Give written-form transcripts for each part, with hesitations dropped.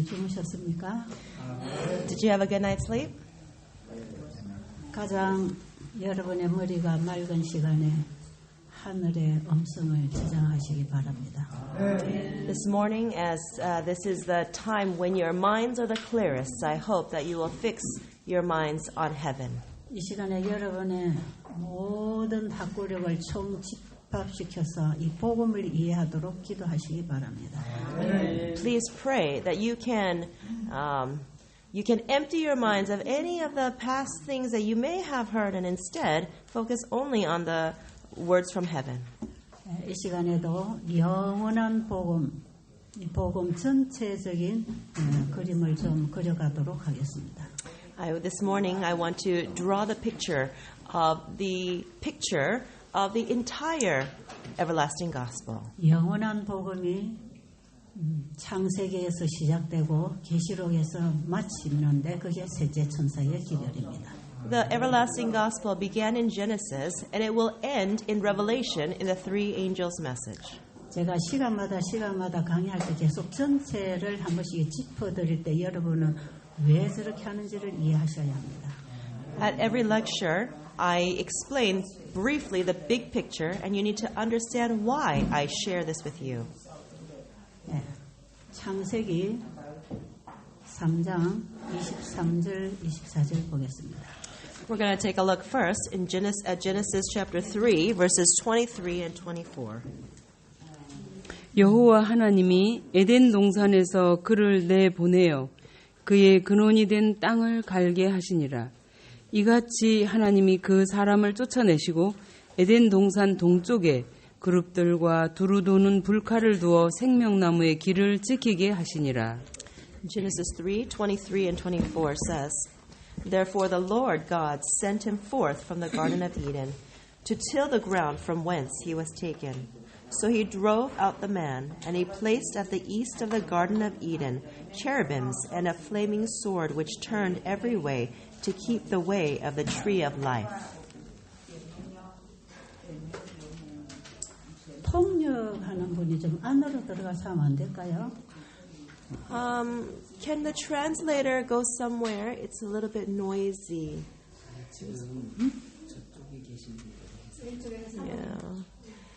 주무셨습니까? Did you have a good night's sleep? 가장 여러분의 머리가 맑은 시간에 하늘의 음성을 지정하시기 바랍니다. This morning, as this is the time when your minds are the clearest, I hope that you will fix your minds on heaven. 이 시간에 여러분의 모든 학구력을 총집합시켜서 이 복음을 이해하도록 기도하시기 바랍니다. Please pray that you can empty your minds of any of the past things that you may have heard and instead focus only on the words from heaven. 이 시간에도 영원한 복음, 이 복음 전체적인 그림을 좀 그려가도록 하겠습니다. This morning I want to draw the picture of the entire everlasting gospel. 영원한 복음이 창세기에서 시작되고 계시록에서 마치는데 그게 셋째 천사의 기별입니다. The everlasting gospel began in Genesis and it will end in Revelation in the three angels' message. 제가 시간마다 강의할 때 계속 전체를 한 번씩 짚어드릴 때 여러분은 왜 저렇게 하는지를 이해하셔야 합니다. At every lecture, I explain briefly the big picture and you need to understand why I share this with you. 네, 창세기 3장 23절 24절 보겠습니다. We're going to take a look first in Genesis chapter 3, verses 23 and 24. 여호와 하나님이 에덴 동산에서 그를 내보내어 그의 근원이 된 땅을 갈게 하시니라. 이같이 하나님이 그 사람을 쫓아내시고 에덴 동산 동쪽에 그룹들과 두루 도는 불칼을 두어 생명나무의 길을 지키게 하시니라. Genesis 3:23 and 24 says, Therefore the Lord God sent him forth from the Garden of Eden to till the ground from whence he was taken. So he drove out the man, and he placed at the east of the Garden of Eden cherubims and a flaming sword which turned every way to keep the way of the tree of life. 통역하는 분이 좀 안으로 들어가서 하면 안 될까요? Can the translator go somewhere? It's a little bit noisy. Yeah.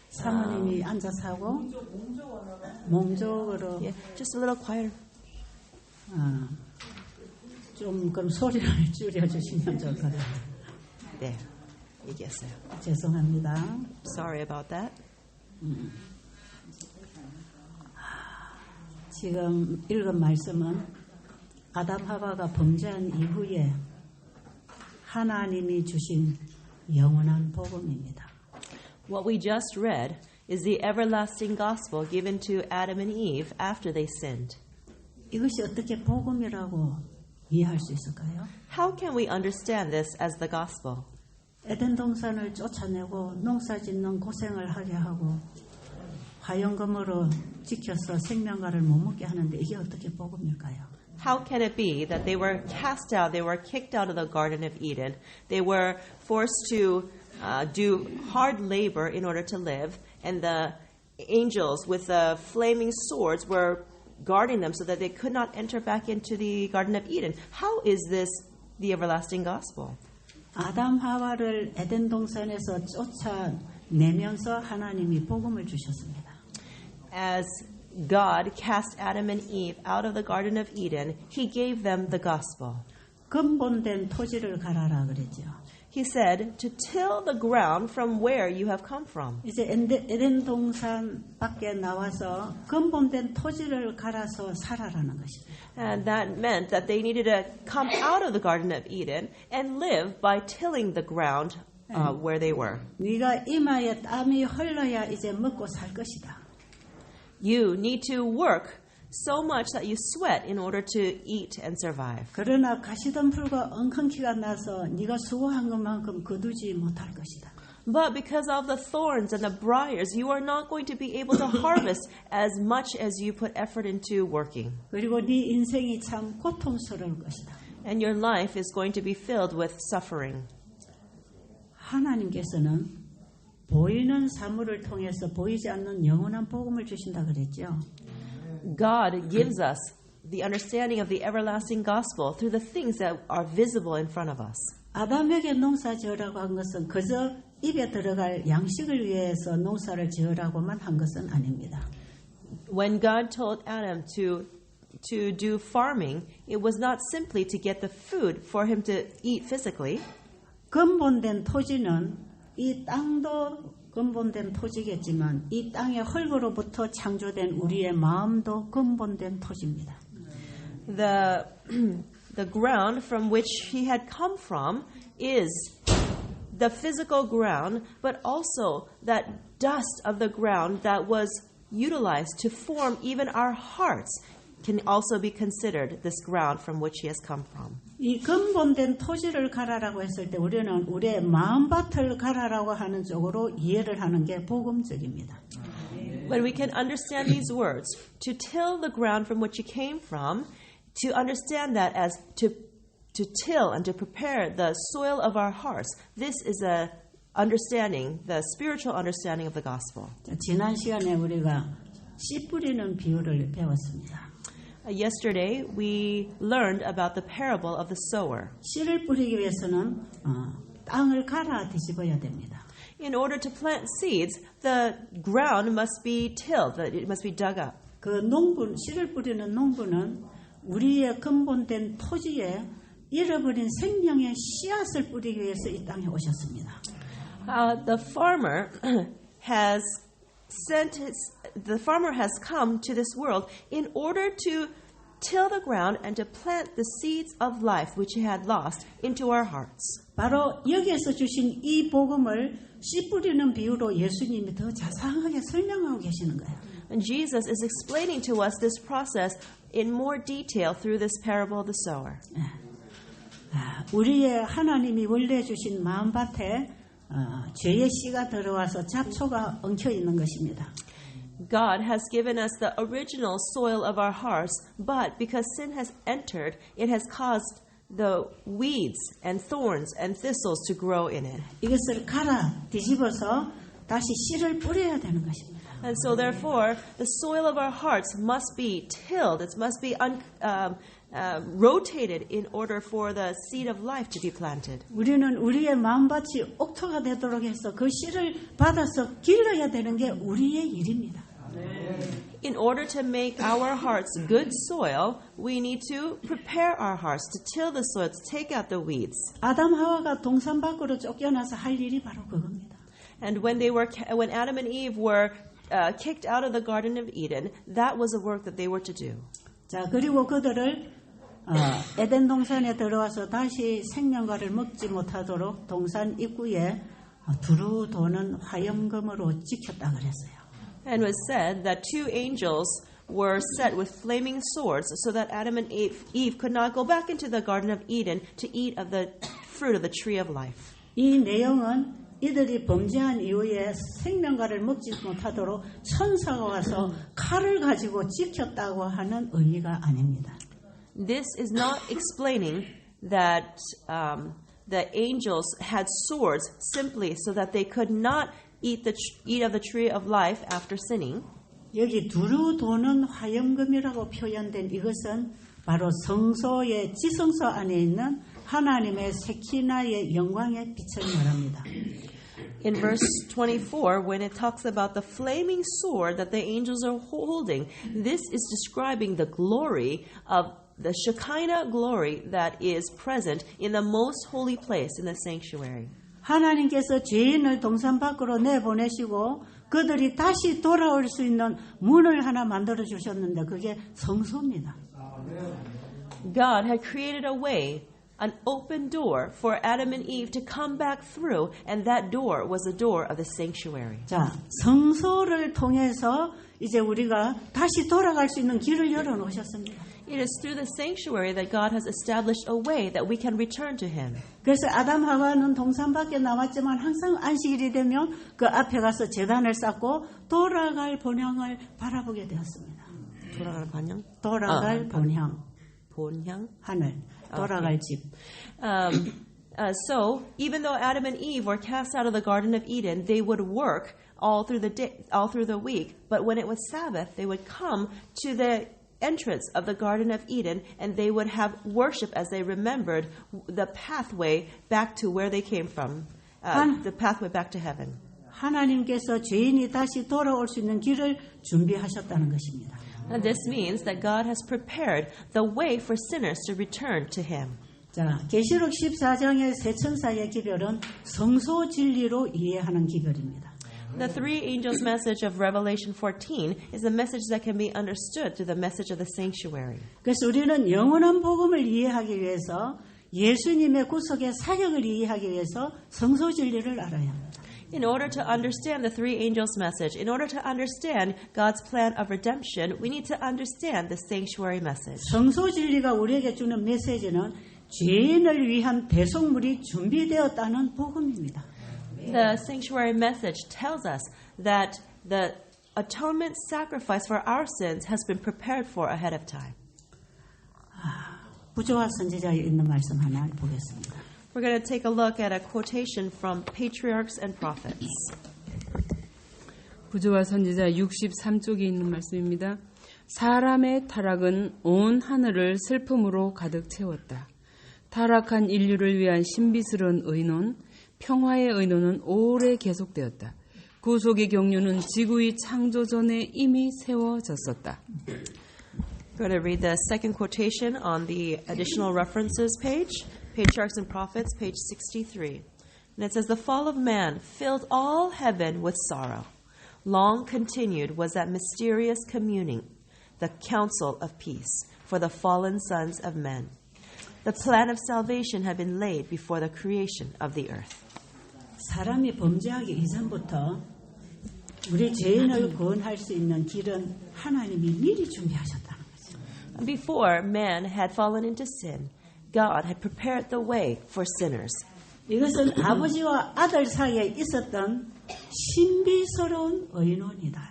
사모님이 앉아서 하고 몽족으로 Yeah, just a little quieter. 좀 그럼 소리를 줄여주시면 좋을 것 같아요. 네, 얘기했어요. 죄송합니다. Sorry about that. 지금 읽은 말씀은 아담 하와가 범죄한 이후에 하나님이 주신 영원한 복음입니다. What we just read is the everlasting gospel given to Adam and Eve after they sinned. 이것이 어떻게 복음이라고 이해할 수 있을까요? How can we understand this as the gospel? 에덴 동산을 쫓아내고 농사짓는 고생을 하게 하고 화영검으로 지켜서 생명과를 못 먹게 하는데 이게 어떻게 복음일까요? How can it be that they were cast out, they were kicked out of the Garden of Eden, they were forced to do hard labor in order to live, and the angels with the flaming swords were guarding them so that they could not enter back into the Garden of Eden? How is this the everlasting gospel? 아담 하와를 에덴 동산에서 쫓아내면서 하나님이 복음을 주셨습니다. As God cast Adam and Eve out of the Garden of Eden, He gave them the gospel. 근본된 토지를 갈아라 그랬죠. He said to till the ground from where you have come from. 이제 에덴 동산 밖에 나와서 근본된 토지를 갈아서 살아라는 것입니다. And that meant that they needed to come out of the Garden of Eden and live by tilling the ground where they were. 네가 이마에 땀이 흘러야 이제 먹고 살 것이다. You need to work so much that you sweat in order to eat and survive. 그러나 가시덤불과 엉겅퀴가 나서 네가 수고한 것만큼 거두지 못할 것이다. But because of the thorns and the briars, you are not going to be able to harvest as much as you put effort into working. 그리고 네 인생이 참 고통스러울 것이다. And your life is going to be filled with suffering. 하나님께서는 보이는 사물을 통해서 보이지 않는 영원한 복음을 주신다 그랬죠. God gives us the understanding of the everlasting gospel through the things that are visible in front of us. 아담에게 농사 지으라고 한 것은 그저 입에 들어갈 양식을 위해서 농사를 지으라고만 한 것은 아닙니다. When God told Adam to do farming, it was not simply to get the food for him to eat physically. 근본된 토지는 이 땅도 근본된 토지겠지만 이 땅의 흙으로부터 창조된 우리의 마음도 근본된 토지입니다. The ground from which he had come from is the physical ground, but also that dust of the ground that was utilized to form even our hearts can also be considered this ground from which he has come from. 이 근본된 토지를 가라라고 했을 때 우리는 우리의 마음밭을 가라라고 하는 쪽으로 이해를 하는 게 복음적입니다. When we can understand these words, to till the ground from which you came from, to understand that as to till and to prepare the soil of our hearts, this is a understanding, the spiritual understanding of the gospel. 지난 시간에 우리가 씨 뿌리는 비유를 배웠습니다. Yesterday, we learned about the parable of the sower. 씨를 뿌리기 위해서는 땅을 갈아 뒤집어야 됩니다. In order to plant seeds, the ground must be tilled, it must be dug up. 그 농부, 씨를 뿌리는 농부는 우리의 근본된 토지에 잃어버린 생명의 씨앗을 뿌리기 위해서 이 땅에 오셨습니다. The farmer has come to this world in order to till the ground and to plant the seeds of life which he had lost into our hearts. 바로 여기에서 주신 이 복음을 씨 뿌리는 비유로 예수님이 더 자세하게 설명하고 계시는 거예요. And Jesus is explaining to us this process in more detail through this parable of the sower. 우리의 하나님이 원래 주신 마음밭에 죄의 씨가 들어와서 잡초가 엉켜 있는 것입니다. God has given us the original soil of our hearts, but because sin has entered, it has caused the weeds and thorns and thistles to grow in it. 이것을 갈아 뒤집어서 다시 씨를 뿌려야 되는 것입니다. And so therefore, the soil of our hearts must be tilled. It must be rotated in order for the seed of life to be planted. 우리는 우리의 마음밭이 옥토가 되도록 해서 그 씨를 받아서 길러야 되는 게 우리의 일입니다. In order to make our hearts good soil, we need to prepare our hearts to till the soil, to take out the weeds. 아담 하와가 동산 밖으로 쫓겨나서 할 일이 바로 그겁니다. And when Adam and Eve were kicked out of the Garden of Eden, that was the work that they were to do. 자, 그리고 그들을 에덴 동산에 들어와서 다시 생명과를 먹지 못하도록 동산 입구에 두루 도는 화염검으로 지켰다 그랬어요. And it was said that two angels were set with flaming swords so that Adam and Eve could not go back into the Garden of Eden to eat of the fruit of the tree of life. 이 내용은 이들이 범죄한 이후에 생명과를 먹지 못하도록 천사가 와서 칼을 가지고 지켰다고 하는 의미가 아닙니다. This is not explaining that the angels had swords simply so that they could not eat of the tree of life after sinning. 여기 두루 도는 화염검이라고 표현된 이것은 바로 성소의 지성소 안에 있는 하나님의 세키나의 영광의 빛을 말합니다. In verse 24, when it talks about the flaming sword that the angels are holding, this is describing the glory of the Shekinah glory that is present in the most holy place in the sanctuary. 하나님께서 죄인을 동산 밖으로 내보내시고 그들이 다시 돌아올 수 있는 문을 하나 만들어 주셨는데 그게 성소입니다. God had created a way, an open door for Adam and Eve to come back through, and that door was the door of the sanctuary. 자, 성소를 통해서 이제 우리가 다시 돌아갈 수 있는 길을 열어 놓으셨습니다. It is through the sanctuary that God has established a way that we can return to Him. 그래서 아담 하와는 동산 밖에 나왔지만 항상 안식일이 되면 그 앞에 가서 제단을 쌓고 돌아갈 본향을 바라보게 되었습니다. 돌아갈 반향? 돌아갈 본향. 본향? 하늘. 돌아갈 집. So, even though Adam and Eve were cast out of the Garden of Eden, they would work all through the day, all through the week. But when it was Sabbath, they would come to the entrance of the Garden of Eden, and they would have worship as they remembered the pathway back to where they came from, the pathway back to heaven. 하나님께서 죄인이 다시 돌아올 수 있는 길을 준비하셨다는 것입니다. And this means that God has prepared the way for sinners to return to Him. 자, 계시록 14장의 세 천사의 기별은 성소 진리로 이해하는 기별입니다. The three angels' message of Revelation 14 is a message that can be understood through the message of the sanctuary. 그래서 우리는 영원한 복음을 이해하기 위해서 예수님의 구속의 사역을 이해하기 위해서 성소 진리를 알아야 합니다. In order to understand the three angels' message, in order to understand God's plan of redemption, we need to understand the sanctuary message. 성소 진리가 우리에게 주는 메시지는 죄인을 위한 대속물이 준비되었다는 복음입니다. The sanctuary message tells us that the atonement sacrifice for our sins has been prepared for ahead of time. 부조와 선지자에 있는 말씀 하나 보겠습니다. We're going to take a look at a quotation from Patriarchs and Prophets. 부조와 선지자 63쪽에 있는 말씀입니다. 사람의 타락은 온 하늘을 슬픔으로 가득 채웠다. 타락한 인류를 위한 신비스러운 의논, 평화의 의논은 오래 계속되었다. 구속의 경륜은 지구의 창조 전에 이미 세워졌었다. We're going to read the second quotation on the additional references page, Patriarchs and Prophets, page 63. And it says, "The fall of man filled all heaven with sorrow. Long continued was that mysterious communing, the council of peace, for the fallen sons of men. The plan of salvation had been laid before the creation of the earth." 사람이 범죄하기 이전부터 우리 죄인을 구원할 수 있는 길은 하나님이 미리 준비하셨다는 거죠. Before man had fallen into sin, God had prepared the way for sinners. 이것은 아버지와 아들 사이에 있었던 신비스러운 의논이다.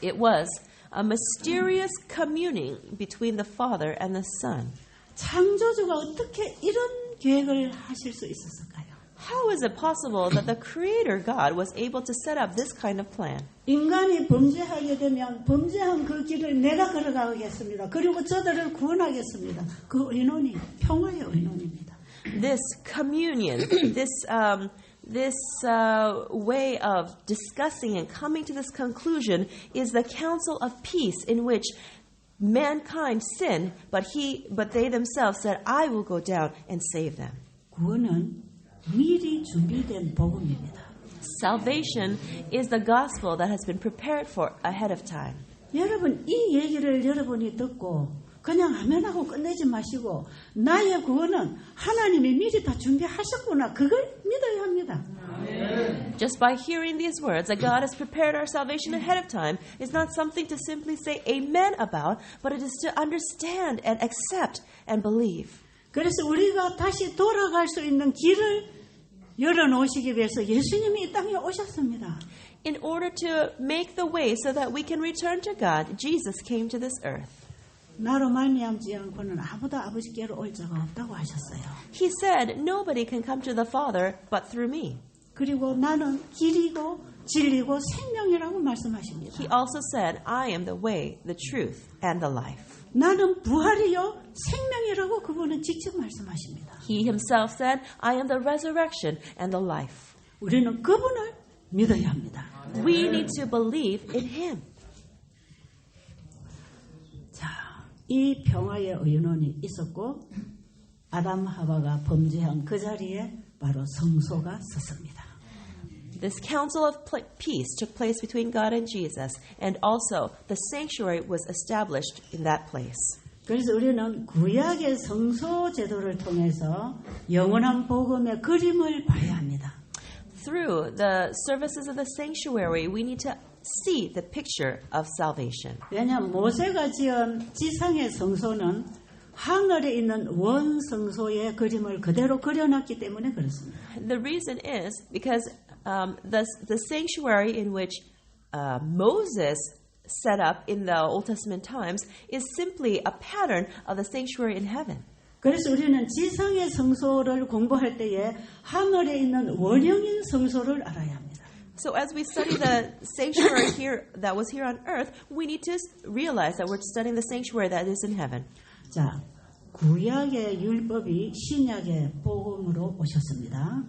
It was a mysterious communing between the Father and the Son. 창조주가 어떻게 이런 계획을 하실 수 있었을까요? How is it possible that the Creator God was able to set up this kind of plan? 인간이 범죄하게 되면 범죄한 그 길을 내가 걸어가겠습니다. 그리고 저들을 구원하겠습니다. 그 의논이 평화의 의논입니다. This communion, this way of discussing and coming to this conclusion is the council of peace in which mankind sinned, but they themselves said, "I will go down and save them." 구원은 미리 준비된 복음입니다. Salvation is the gospel that has been prepared for ahead of time. 여러분, 이 얘기를 여러분이 듣고 그냥 아멘하고 끝내지 마시고 나의 구원은 하나님이 미리 다 준비하셨구나. 그걸 믿어야 합니다. Just by hearing these words that God has prepared our salvation ahead of time is not something to simply say amen about, but it is to understand and accept and believe. 그래서 우리가 다시 돌아갈 수 있는 길을 열어놓으시기 위해서 예수님이 이 땅에 오셨습니다. In order to make the way so that we can return to God, Jesus came to this earth. 나로 말미암지 않고는 아무도 아버지께로 올 자가 없다고 하셨어요. He said, "Nobody can come to the Father but through me." 그리고 나는 길이고 진리고 생명이라고 말씀하십니다. He also said, "I am the way, the truth, and the life." 나는 부활이요 생명이라고 그분은 직접 말씀하십니다. He himself said, "I am the resurrection and the life." 우리는 그분을 믿어야 합니다. We need to believe in him. 자, 이 평화의 의논이 있었고 아담 하와가 범죄한 그 자리에 바로 성소가 섰습니다. This council of peace took place between God and Jesus, and also the sanctuary was established in that place. 그래서 우리는 구약의 성소 제도를 통해서 영원한 복음의 그림을 봐야 합니다. Through the services of the sanctuary, we need to see the picture of salvation. 왜냐하면 모세가 지은 지상의 성소는 하늘에 있는 원 성소의 그림을 그대로 그려놨기 때문에 그렇습니다. The reason is because the sanctuary in which Moses set up in the Old Testament times is simply a pattern of the sanctuary in heaven. 그래서 우리는 지상의 성소를 공부할 때에 하늘에 있는 원형인 성소를 알아야 합니다. So as we study the sanctuary here that was here on earth, we need to realize that we're studying the sanctuary that is in heaven. 자, 구약의 율법이 신약의 복음으로 오셨습니다.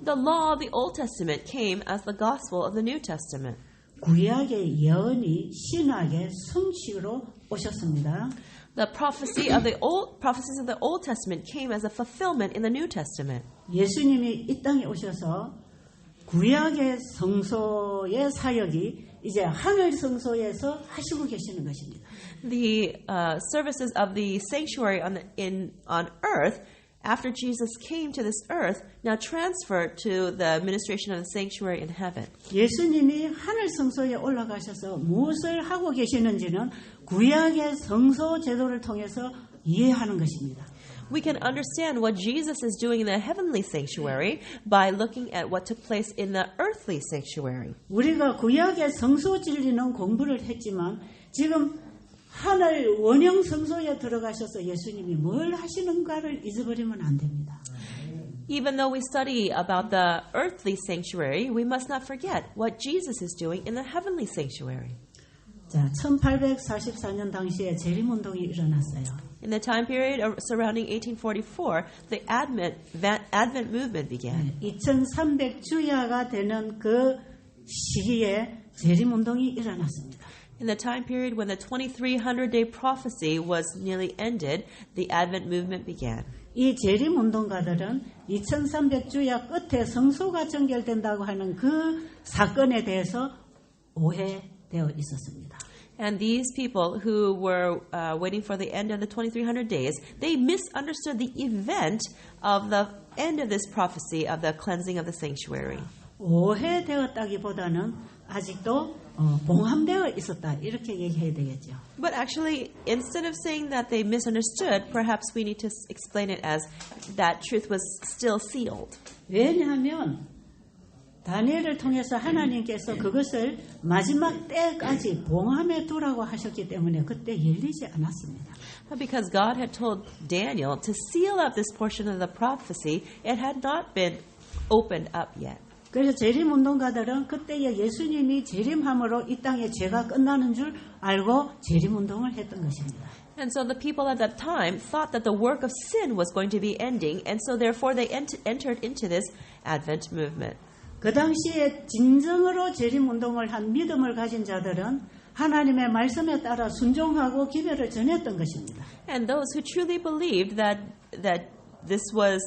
The law of the Old Testament came as the gospel of the New Testament. 구약의 예언이 신약의 성취로 오셨습니다. The prophecies of the Old Testament came as a fulfillment in the New Testament. 예수님이 이 땅에 오셔서 구약의 성소의 사역이 이제 하늘 성소에서 하시고 계시는 것입니다. The services of the sanctuary on earth, after Jesus came to this earth, now transferred to the administration of the sanctuary in heaven. 예수님이 하늘 성소에 올라가셔서 무엇을 하고 계시는지는 구약의 성소 제도를 통해서 이해하는 것입니다. We can understand what Jesus is doing in the heavenly sanctuary by looking at what took place in the earthly sanctuary. 우리가 구약의 성소 진리는 공부를 했지만 지금 하늘 원형 성소에 들어가셔서 예수님이 뭘 하시는가를 잊어버리면 안 됩니다. Even though we study about the earthly sanctuary, we must not forget what Jesus is doing in the heavenly sanctuary. 자, 1844년 당시에 재림운동이 일어났어요. In the time period surrounding 1844, the Advent movement began. 2300주야가 되는 그 시기에 재림운동이 일어났습니다. In the time period when the 2300-day prophecy was nearly ended, the Advent movement began. 이 재림운동가들은 2300주야 끝에 성소가 정결된다고 하는 그 사건에 대해서 오해되어 있었습니다. And these people who were waiting for the end of the 2300 days, they misunderstood the event of the end of this prophecy of the cleansing of the sanctuary. 오해되었다기보다는 아직도 봉함되어 있었다 이렇게 얘기해야 되겠죠. But actually, instead of saying that they misunderstood, perhaps we need to explain it as that truth was still sealed. 왜냐하면 다니엘을 통해서 하나님께서 그것을 마지막 때까지 봉함에 두라고 하셨기 때문에 그때 열리지 않았습니다. Because God had told Daniel to seal up this portion of the prophecy, it had not been opened up yet. 그래서 재림운동가들은 그때에 예수님이 재림함으로 이 땅에 죄가 끝나는 줄 알고 재림운동을 했던 것입니다. And so the people at that time thought that the work of sin was going to be ending, and so therefore they entered into this Advent movement. 그 당시에 진정으로 재림운동을 한 믿음을 가진 자들은 하나님의 말씀에 따라 순종하고 기별을 전했던 것입니다. And those who truly believed that this was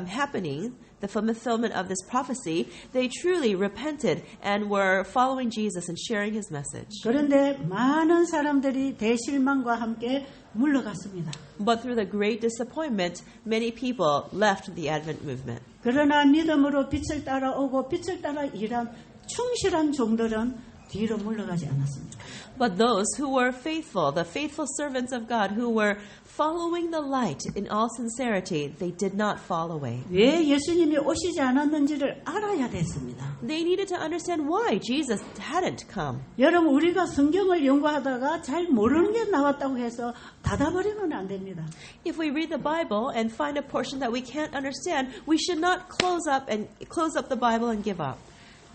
happening, the fulfillment of this prophecy, they truly repented and were following Jesus and sharing his message. 그런데 많은 사람들이 대실망과 함께 물러갔습니다. But through the great disappointment, many people left the Advent movement. 그러나 믿음으로 빛을 따라오고 빛을 따라 일한 충실한 종들은 뒤로 물러가지 않았습니다. But those who were faithful, the faithful servants of God who were following the light in all sincerity, they did not fall away. 왜 예수님이 오시지 않았는지를 알아야 됐습니다. They needed to understand why Jesus hadn't come. 여러분, 우리가 성경을 연구하다가 잘 모르는 게 나왔다고 해서 닫아버리면 안 됩니다. If we read the Bible and find a portion that we can't understand, we should not close up the Bible and give up.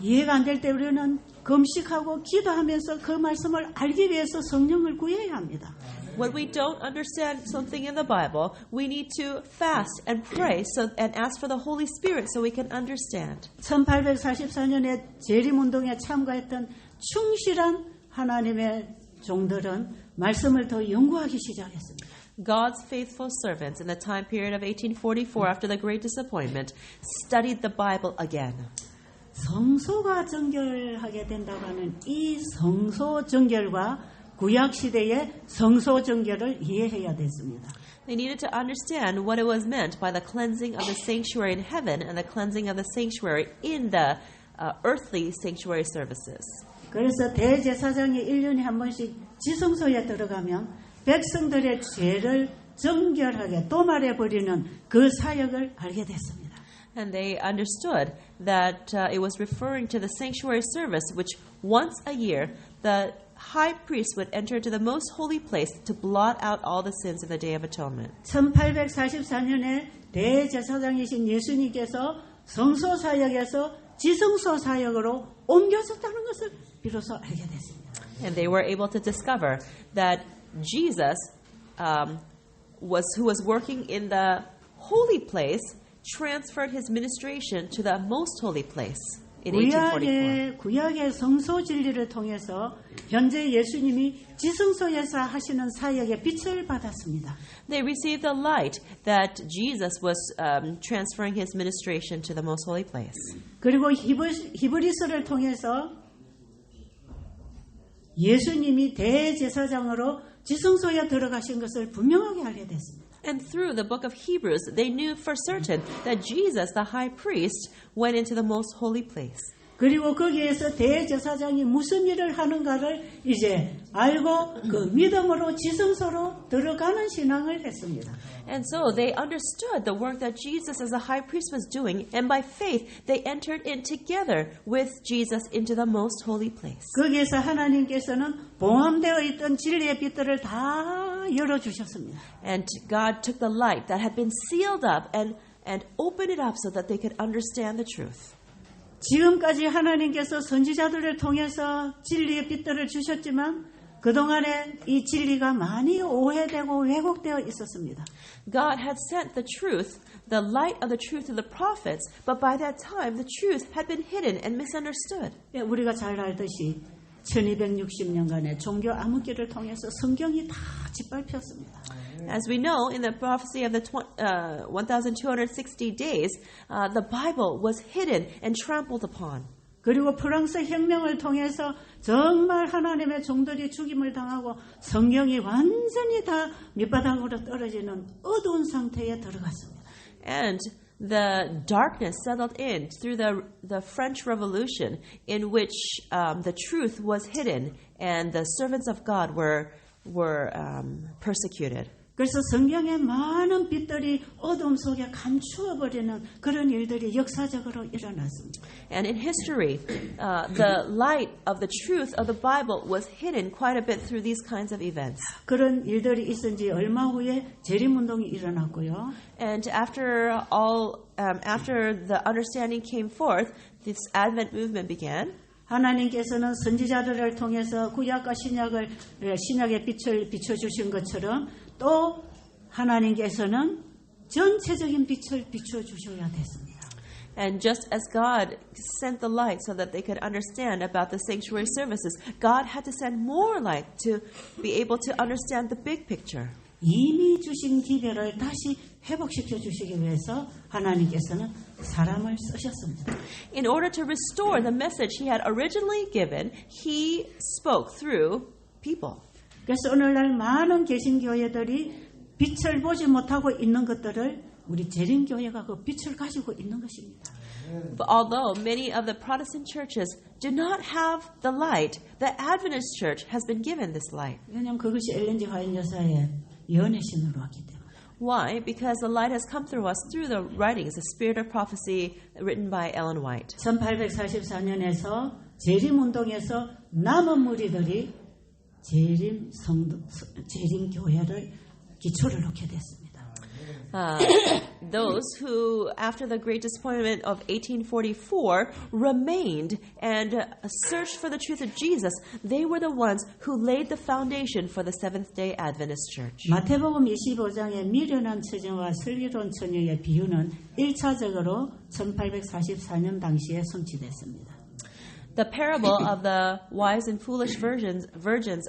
이해가 안 될 때 우리는 금식하고 기도하면서 그 말씀을 알기 위해서 성령을 구해야 합니다. When we don't understand something in the Bible, we need to fast and pray and ask for the Holy Spirit so we can understand. 1844년에 재림운동에 참가했던 충실한 하나님의 종들은 말씀을 더 연구하기 시작했습니다. God's faithful servants in the time period of 1844, after the great disappointment, studied the Bible again. 성소가 정결하게 된다고 하는 이 성소 정결과 구약 시대의 성소 정결을 이해해야 됐습니다. They needed to understand what it was meant by the cleansing of the sanctuary in heaven and the cleansing of the sanctuary in the earthly sanctuary services. 그래서 대제사장이 1년에 한 번씩 지성소에 들어가면 백성들의 죄를 정결하게 도말해버리는 그 사역을 알게 됐습니다. And they understood that it was referring to the sanctuary service, which once a year the high priest would enter into the most holy place to blot out all the sins of the Day of Atonement. 1844년에 대제사장이신 예수님께서 성소 사역에서 지성소 사역으로 옮겨졌다는 것을 비로소 알게 됐습니다. And they were able to discover that Jesus, who was working in the holy place, transferred his ministration to the most holy place in 1844. 구약의 성소 진리를 통해서 현재 예수님이 지성소에서 하시는 사역의 빛을 받았습니다. They received the light that Jesus was transferring his ministration to the most holy place. 그리고 히브리서를 통해서 예수님이 대제사장으로 지성소에 들어가신 것을 분명하게 알게 됐습니다. And through the book of Hebrews, they knew for certain that Jesus, the high priest, went into the most holy place. 그리고 거기에서 대제사장이 무슨 일을 하는가를 이제 알고 그 믿음으로 지성소로 들어가는 신앙을 했습니다. And so they understood the work that Jesus as a high priest was doing, and by faith they entered in together with Jesus into the most holy place. 거기에서 하나님께서는 봉함되어 있던 진리의 빛들을 다 열어주셨습니다. And God took the light that had been sealed up and opened it up so that they could understand the truth. 지금까지 하나님께서 선지자들을 통해서 진리의 빛들을 주셨지만 그동안에 이 진리가 많이 오해되고 왜곡되어 있었습니다. God had sent the truth, the light of the truth to the prophets, but by that time the truth had been hidden and misunderstood. 우리가 잘 알듯이 1260년간의 종교 암흑기를 통해서 성경이 다 짓밟혔습니다. As we know, in the prophecy of the 1260 days, the Bible was hidden and trampled upon. 그리고 프랑스 혁명을 통해서 정말 하나님의 종들이 죽임을 당하고 성경이 완전히 다 밑바닥으로 떨어지는 어두운 상태에 들어갔습니다. And the darkness settled in through the French Revolution, in which the truth was hidden and the servants of God were persecuted. 그래서 성경의 많은 빛들이 어둠 속에 감추어버리는 그런 일들이 역사적으로 일어났습니다. And in history, the light of the truth of the Bible was hidden quite a bit through these kinds of events. 그런 일들이 있은 지 얼마 후에 재림운동이 일어났고요. And after the understanding came forth, this Advent movement began. 하나님께서는 선지자들을 통해서 구약과 신약의 빛을 비춰주신 것처럼 또 하나님께서는 전체적인 빛을 비춰주셔야 됐습니다. And just as God sent the light so that they could understand about the sanctuary services, God had to send more light to be able to understand the big picture. 이미 주신 기별을 다시 회복시켜 주시기 위해서 하나님께서는 사람을 쓰셨습니다. In order to restore the message He had originally given, He spoke through people. 그래서 오늘날 많은 개신교회들이 빛을 보지 못하고 있는 것들을 우리 재림교회가 그 빛을 가지고 있는 것입니다. But although many of the Protestant churches do not have the light, the Adventist church has been given this light. 왜냐하면 그것이 엘렌 G. 화이트 여사의 예언의신으로 왔기 때문에. Why? Because the light has come through us through the writings, the Spirit of Prophecy written by Ellen White. 1844년에서 재림운동에서 남은 무리들이 재림교회를 기초를 놓게 됐습니다. Those who, after the great disappointment of 1844, remained and searched for the truth of Jesus, they were the ones who laid the foundation for the Seventh-day Adventist Church. 마태복음 25장의 미련한 처녀와 슬기로운 처녀의 비유는 1차적으로 1844년 당시에 성취됐습니다. The parable of the wise and foolish virgins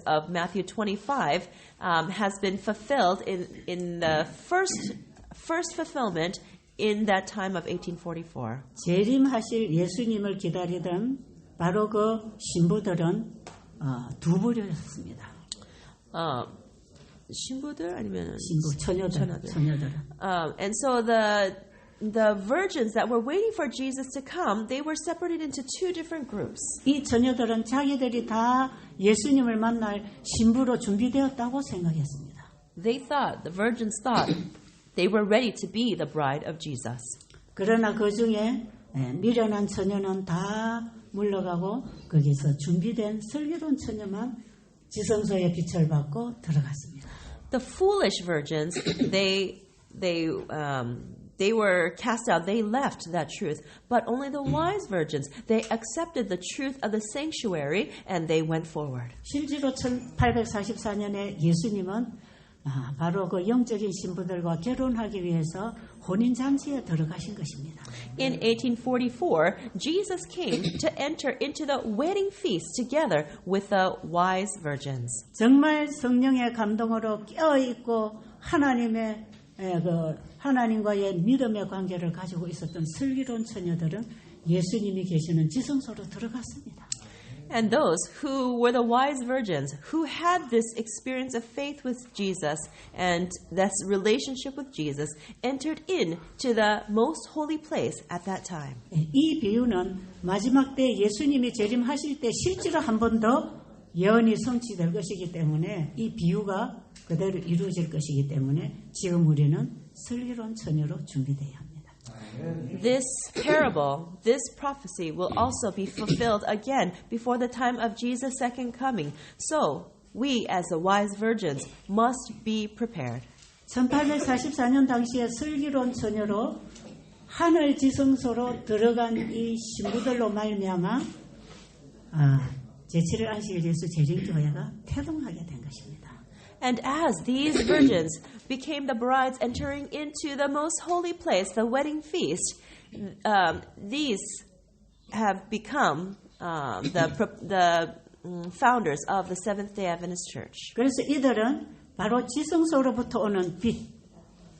of Matthew 25 has been fulfilled in the first fulfillment in that time of 1844. 재림하실 예수님을 기다리던 바로 그 신부들은 두 부류였습니다. 신부들 아니면 신부 처녀들. And so the virgins that were waiting for Jesus to come, they were separated into two different groups. 이 처녀들은 자기들이 다 예수님을 만날 신부로 준비되었다고 생각했습니다. The virgins thought they were ready to be the bride of Jesus. 그러나 그 중에 미련한 처녀는 다 물러가고 거기서 준비된 슬기로운 처녀만 지성소의 빛을 받고 들어갔습니다. The foolish virgins, they they were cast out. They left that truth. But only the wise virgins, they accepted the truth of the sanctuary and they went forward. 실제로 1844년에 예수님은 바로 그 영적인 신부들과 결혼하기 위해서 혼인잔치에 들어가신 것입니다. In 1844, Jesus came to enter into the wedding feast together with the wise virgins. 정말 성령의 감동으로 깨어있고 하나님과의 믿음의 관계를 가지고 있었던 슬기로운 처녀들은 예수님이 계시는 지성소로 들어갔습니다. And those who were the wise virgins, who had this experience of faith with Jesus and this relationship with Jesus, entered into the most holy place at that time. 이 비유는 마지막 때 예수님이 재림하실 때 실제로 한 번 더 예언이 성취될 것이기 때문에 이 비유가 그대로 이루어질 것이기 때문에 지금 우리는 슬기로운 처녀로 준비되어야 합니다. This parable, this prophecy will also be fulfilled again before the time of Jesus' second coming. So, we as the wise virgins must be prepared. 1844년 당시에 슬기로운 처녀로 하늘 지성소로 들어간 이 신부들로 말미암아 제7일 안식일 예수 재림교회가 태동하게 된 것입니다. And as these virgins became the brides entering into the most holy place, the wedding feast, these have become the founders of the Seventh-day Adventist Church. 그래서 이들은 바로 지성소로부터 오는 빛,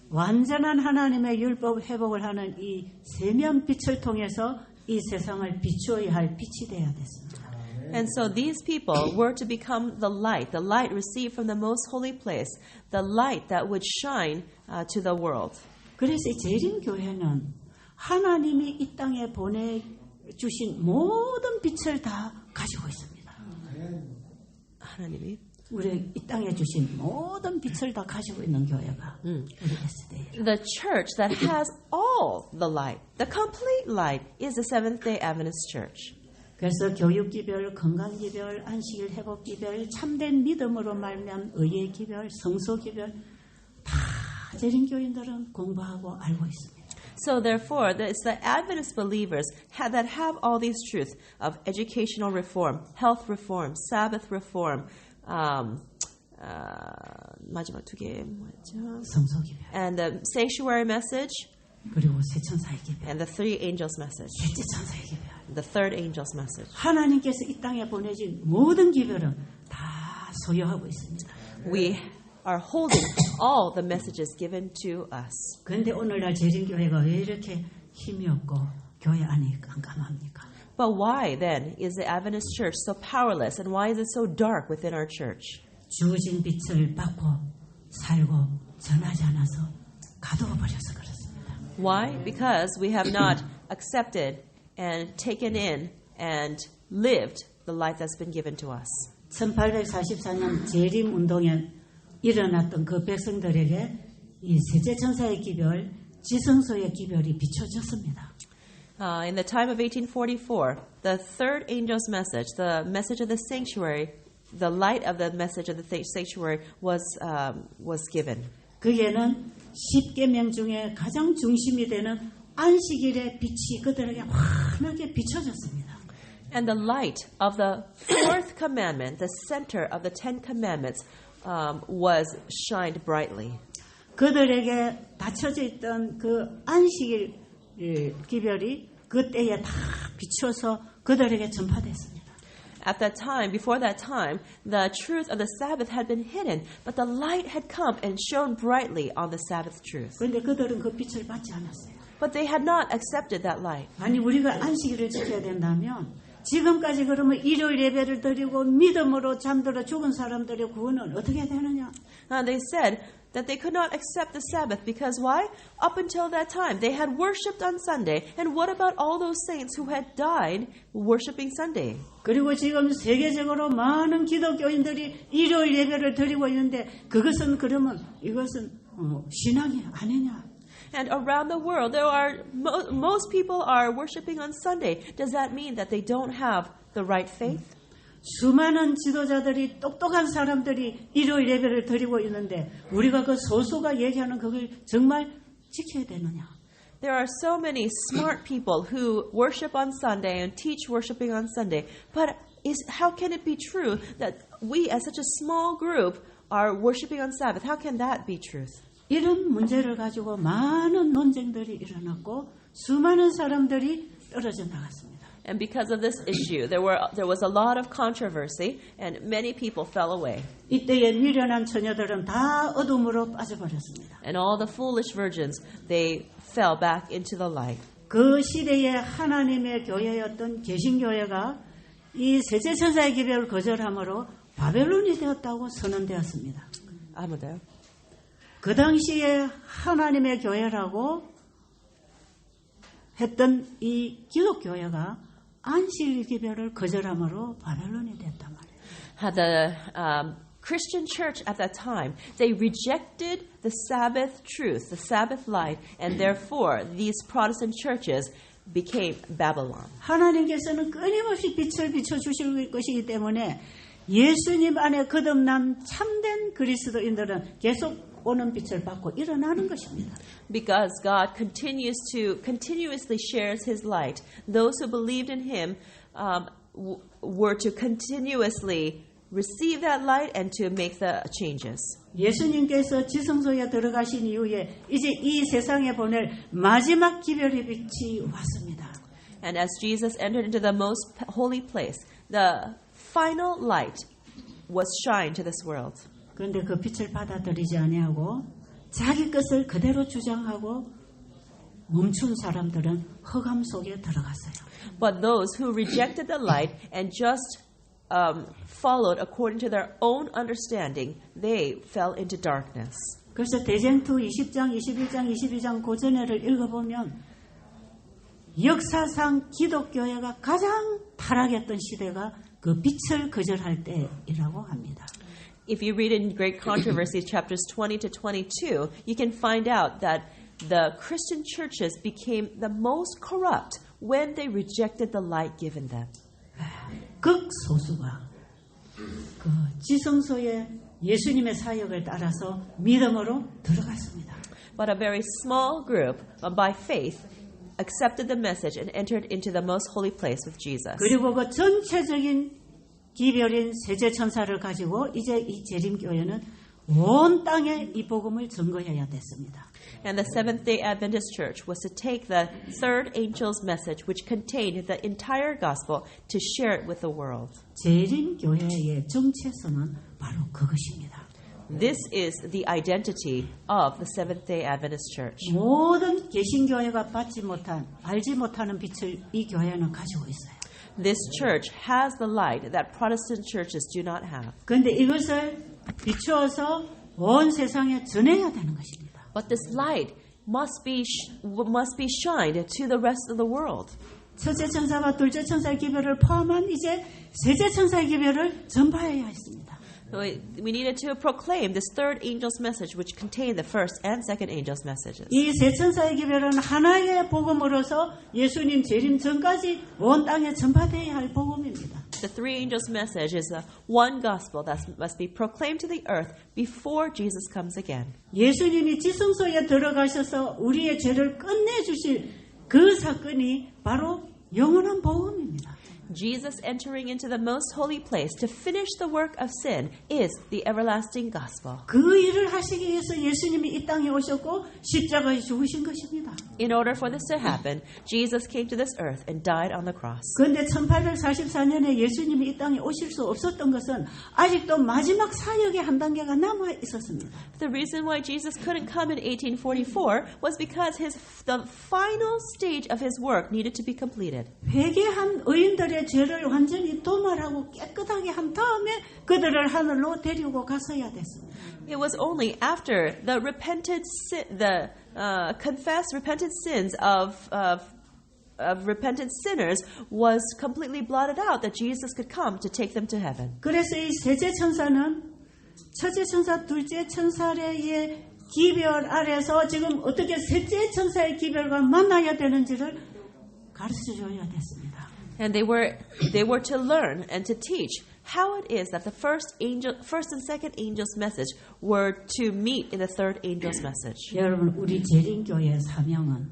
완전한 하나님의 율법 회복을 하는 이 세면 빛을 통해서 이 세상을 비추어야 할 빛이 되어야 됐습니다. And so these people were to become the light received from the most holy place, the light that would shine to the world. 그래서 이 재림교회는 하나님이 이 땅에 보내주신 모든 빛을 다 가지고 있습니다. 하나님이 우리 이 땅에 주신 모든 빛을 다 가지고 있는 교회가 우리 SDA예요. The church that has all the light, the complete light, is the Seventh-day Adventist Church. 그래서 교육기별, 건강기별, 안식일 회복기별, 참된 믿음으로 말미암은 의의 기별, 성소기별 다 재림교인들은 공부하고 알고 있습니다. So therefore, it's the Adventist believers that have all these truths of educational reform, health reform, Sabbath reform, 마지막 두 개 뭐였죠? 성소기별. And the sanctuary message, 그리고 세천사의 기별. and the three angels message, 셋째 천사의 기별. the third angel's message. 하나님께서 이 땅에 보내신 모든 기별은 다 소유하고 있습니다. We are holding all the messages given to us. 그런데 오늘날 재림교회가 왜 이렇게 힘이 없고 교회 안이 깜깜합니까? But why then is the Adventist church so powerless, and why is it so dark within our church? 주어진 빛을 받고 살고 전하지 않아서 가두어 버려서 그렇습니다. Why? Because we have not accepted and taken in and lived the life that's been given to us. 1844년 재림 운동에 일어났던 그 백성들에게 이 셋째 천사의 기별, 지성소의 기별이 비춰졌습니다. In the time of 1844, the third angel's message, the message of the sanctuary, the light of the message of the sanctuary was given. 그에는 10계명 중에 가장 중심이 되는 안식일의 빛이 그들에게 환하게 비춰졌습니다. And the light of the fourth commandment, the center of the Ten Commandments, was shined brightly. 그들에게 닫혀져 있던 그 안식일 기별이 그때에 다 비춰서 그들에게 전파됐습니다. At that time, before that time, the truth of the Sabbath had been hidden, but the light had come and shone brightly on the Sabbath truth. 그런데 그들은 그 빛을 받지 않았어요. But they had not accepted that light. 아니 우리가 안식일을 지켜야 된다면 지금까지 그러면 일요일 예배를 드리고 믿음으로 잠들어 죽은 사람들의 구원은 어떻게 되느냐? They said that they could not accept the Sabbath because why? Up until that time, they had worshipped on Sunday. And what about all those saints who had died worshiping Sunday? 그리고 지금 세계적으로 많은 기독교인들이 일요일 예배를 드리고 있는데 그것은 그러면 이것은 신앙이 아니냐? And around the world, there are most people are worshiping on Sunday. Does that mean that they don't have the right faith? 수많은 지도자들이 똑똑한 사람들이 일요일 예배를 드리고 있는데 우리가 그 소수가 얘기하는 그걸 정말 지켜야 되느냐? There are so many smart people who worship on Sunday and teach worshiping on Sunday, but how can it be true that we as such a small group are worshiping on Sabbath? How can that be truth? 이런 문제를 가지고 많은 논쟁들이 일어났고 수많은 사람들이 떨어져 나갔습니다. And because of this issue, there was a lot of controversy, and many people fell away. 이때의 미련한 처녀들은 다 어둠으로 빠져버렸습니다. And all the foolish virgins, they fell back into the light. 그 시대의 하나님의 교회였던 개신교회가 이 세제천사의 기별을 거절함으로 바벨론이 되었다고 선언되었습니다. 아무데요? 그 당시에 하나님의 교회라고 했던 이 기독교회가 안식일 기별을 거절함으로 바벨론이 됐단 말이에요. The Christian church at that time, they rejected the Sabbath truth, the Sabbath light, and therefore these Protestant churches became Babylon. 하나님께서는 끊임없이 빛을 비춰주실 것이기 때문에 예수님 안에 거듭난 참된 그리스도인들은 계속 오는 빛을 받고 일어나는 것입니다. Because God continuously shares His light, those who believed in Him were to continuously receive that light and to make the changes. 예수님께서 지성소에 들어가신 이후에 이제 이 세상에 보낼 마지막 기별의 빛이 왔습니다. And as Jesus entered into the most holy place, the final light was shined to this world. 그런데 그 빛을 받아들이지 아니하고 자기 것을 그대로 주장하고 멈춘 사람들은 흑암 속에 들어갔어요. But those who rejected the light and just followed according to their own understanding, they fell into darkness. 그래서 대쟁투 20장, 21장, 22장 고전회를 읽어보면 역사상 기독교회가 가장 타락했던 시대가 그 빛을 거절할 때이라고 합니다. If you read in Great Controversies, chapters 20 to 22, you can find out that the Christian churches became the most corrupt when they rejected the light given them. 극소수가 그 지성소에 예수님의 사역을 따라서 믿음으로 들어갔습니다. But a very small group, by faith, accepted the message and entered into the most holy place with Jesus. 그리고 그 전체적인 기별인 세제천사를 가지고 이제 이 재림교회는 온 땅에 이 복음을 증거해야 됐습니다. And the Seventh-day Adventist Church was to take the third angel's message, which contained the entire gospel, to share it with the world. 재림교회의 정체성은 바로 그것입니다. This is the identity of the Seventh-day Adventist Church. 모든 개신교회가 받지 못한, 알지 못하는 빛을 이 교회는 가지고 있어요. This church has the light that Protestant churches do not have. 그런데 이것을 비추어서 온 세상에 전해야 되는 것입니다. But this light must be shined to the rest of the world. 첫째 천사와 둘째 천사의 기별을 포함한 이제 셋째 천사의 기별을 전파해야 했습니다. We needed to proclaim this third angel's message, which contained the first and second angel's messages. 이 세 천사의 기별은 하나의 복음으로서 예수님 재림 전까지 온 땅에 전파되어야 할 복음입니다. The three angels' message is one gospel that must be proclaimed to the earth before Jesus comes again. 예수님이 지성소에 들어가셔서 우리의 죄를 끝내주실 그 사건이 바로 영원한 복음입니다. Jesus entering into the most holy place to finish the work of sin is the everlasting gospel. 그 일을 하시기 위해서 예수님이 이 땅에 오셨고 십자가에 죽으신 것입니다. In order for this to happen, Jesus came to this earth and died on the cross. 그런데 1844년에 예수님이 이 땅에 오실 수 없었던 것은 아직도 마지막 사역의 한 단계가 남아 있었습니다. The reason why Jesus couldn't come in 1844 was because the final stage of his work needed to be completed. 회개한 의인들의 죄를 완전히 도말하고 깨끗하게 한 다음에 그들을 하늘로 데리고 갔어야 됐습니다. It was only after the confessed repentant sins of repentant sinners was completely blotted out that Jesus could come to take them to heaven. 그래서 이 셋째 천사는 첫째 천사, 둘째 천사의 기별 아래서 지금 어떻게 셋째 천사의 기별과 만나야 되는지를 가르쳐줘야 됐습니다. And they were to learn and to teach how it is that the first and second angel's message were to meet in the third angel's message. 여러분, 우리 재림교회의 사명은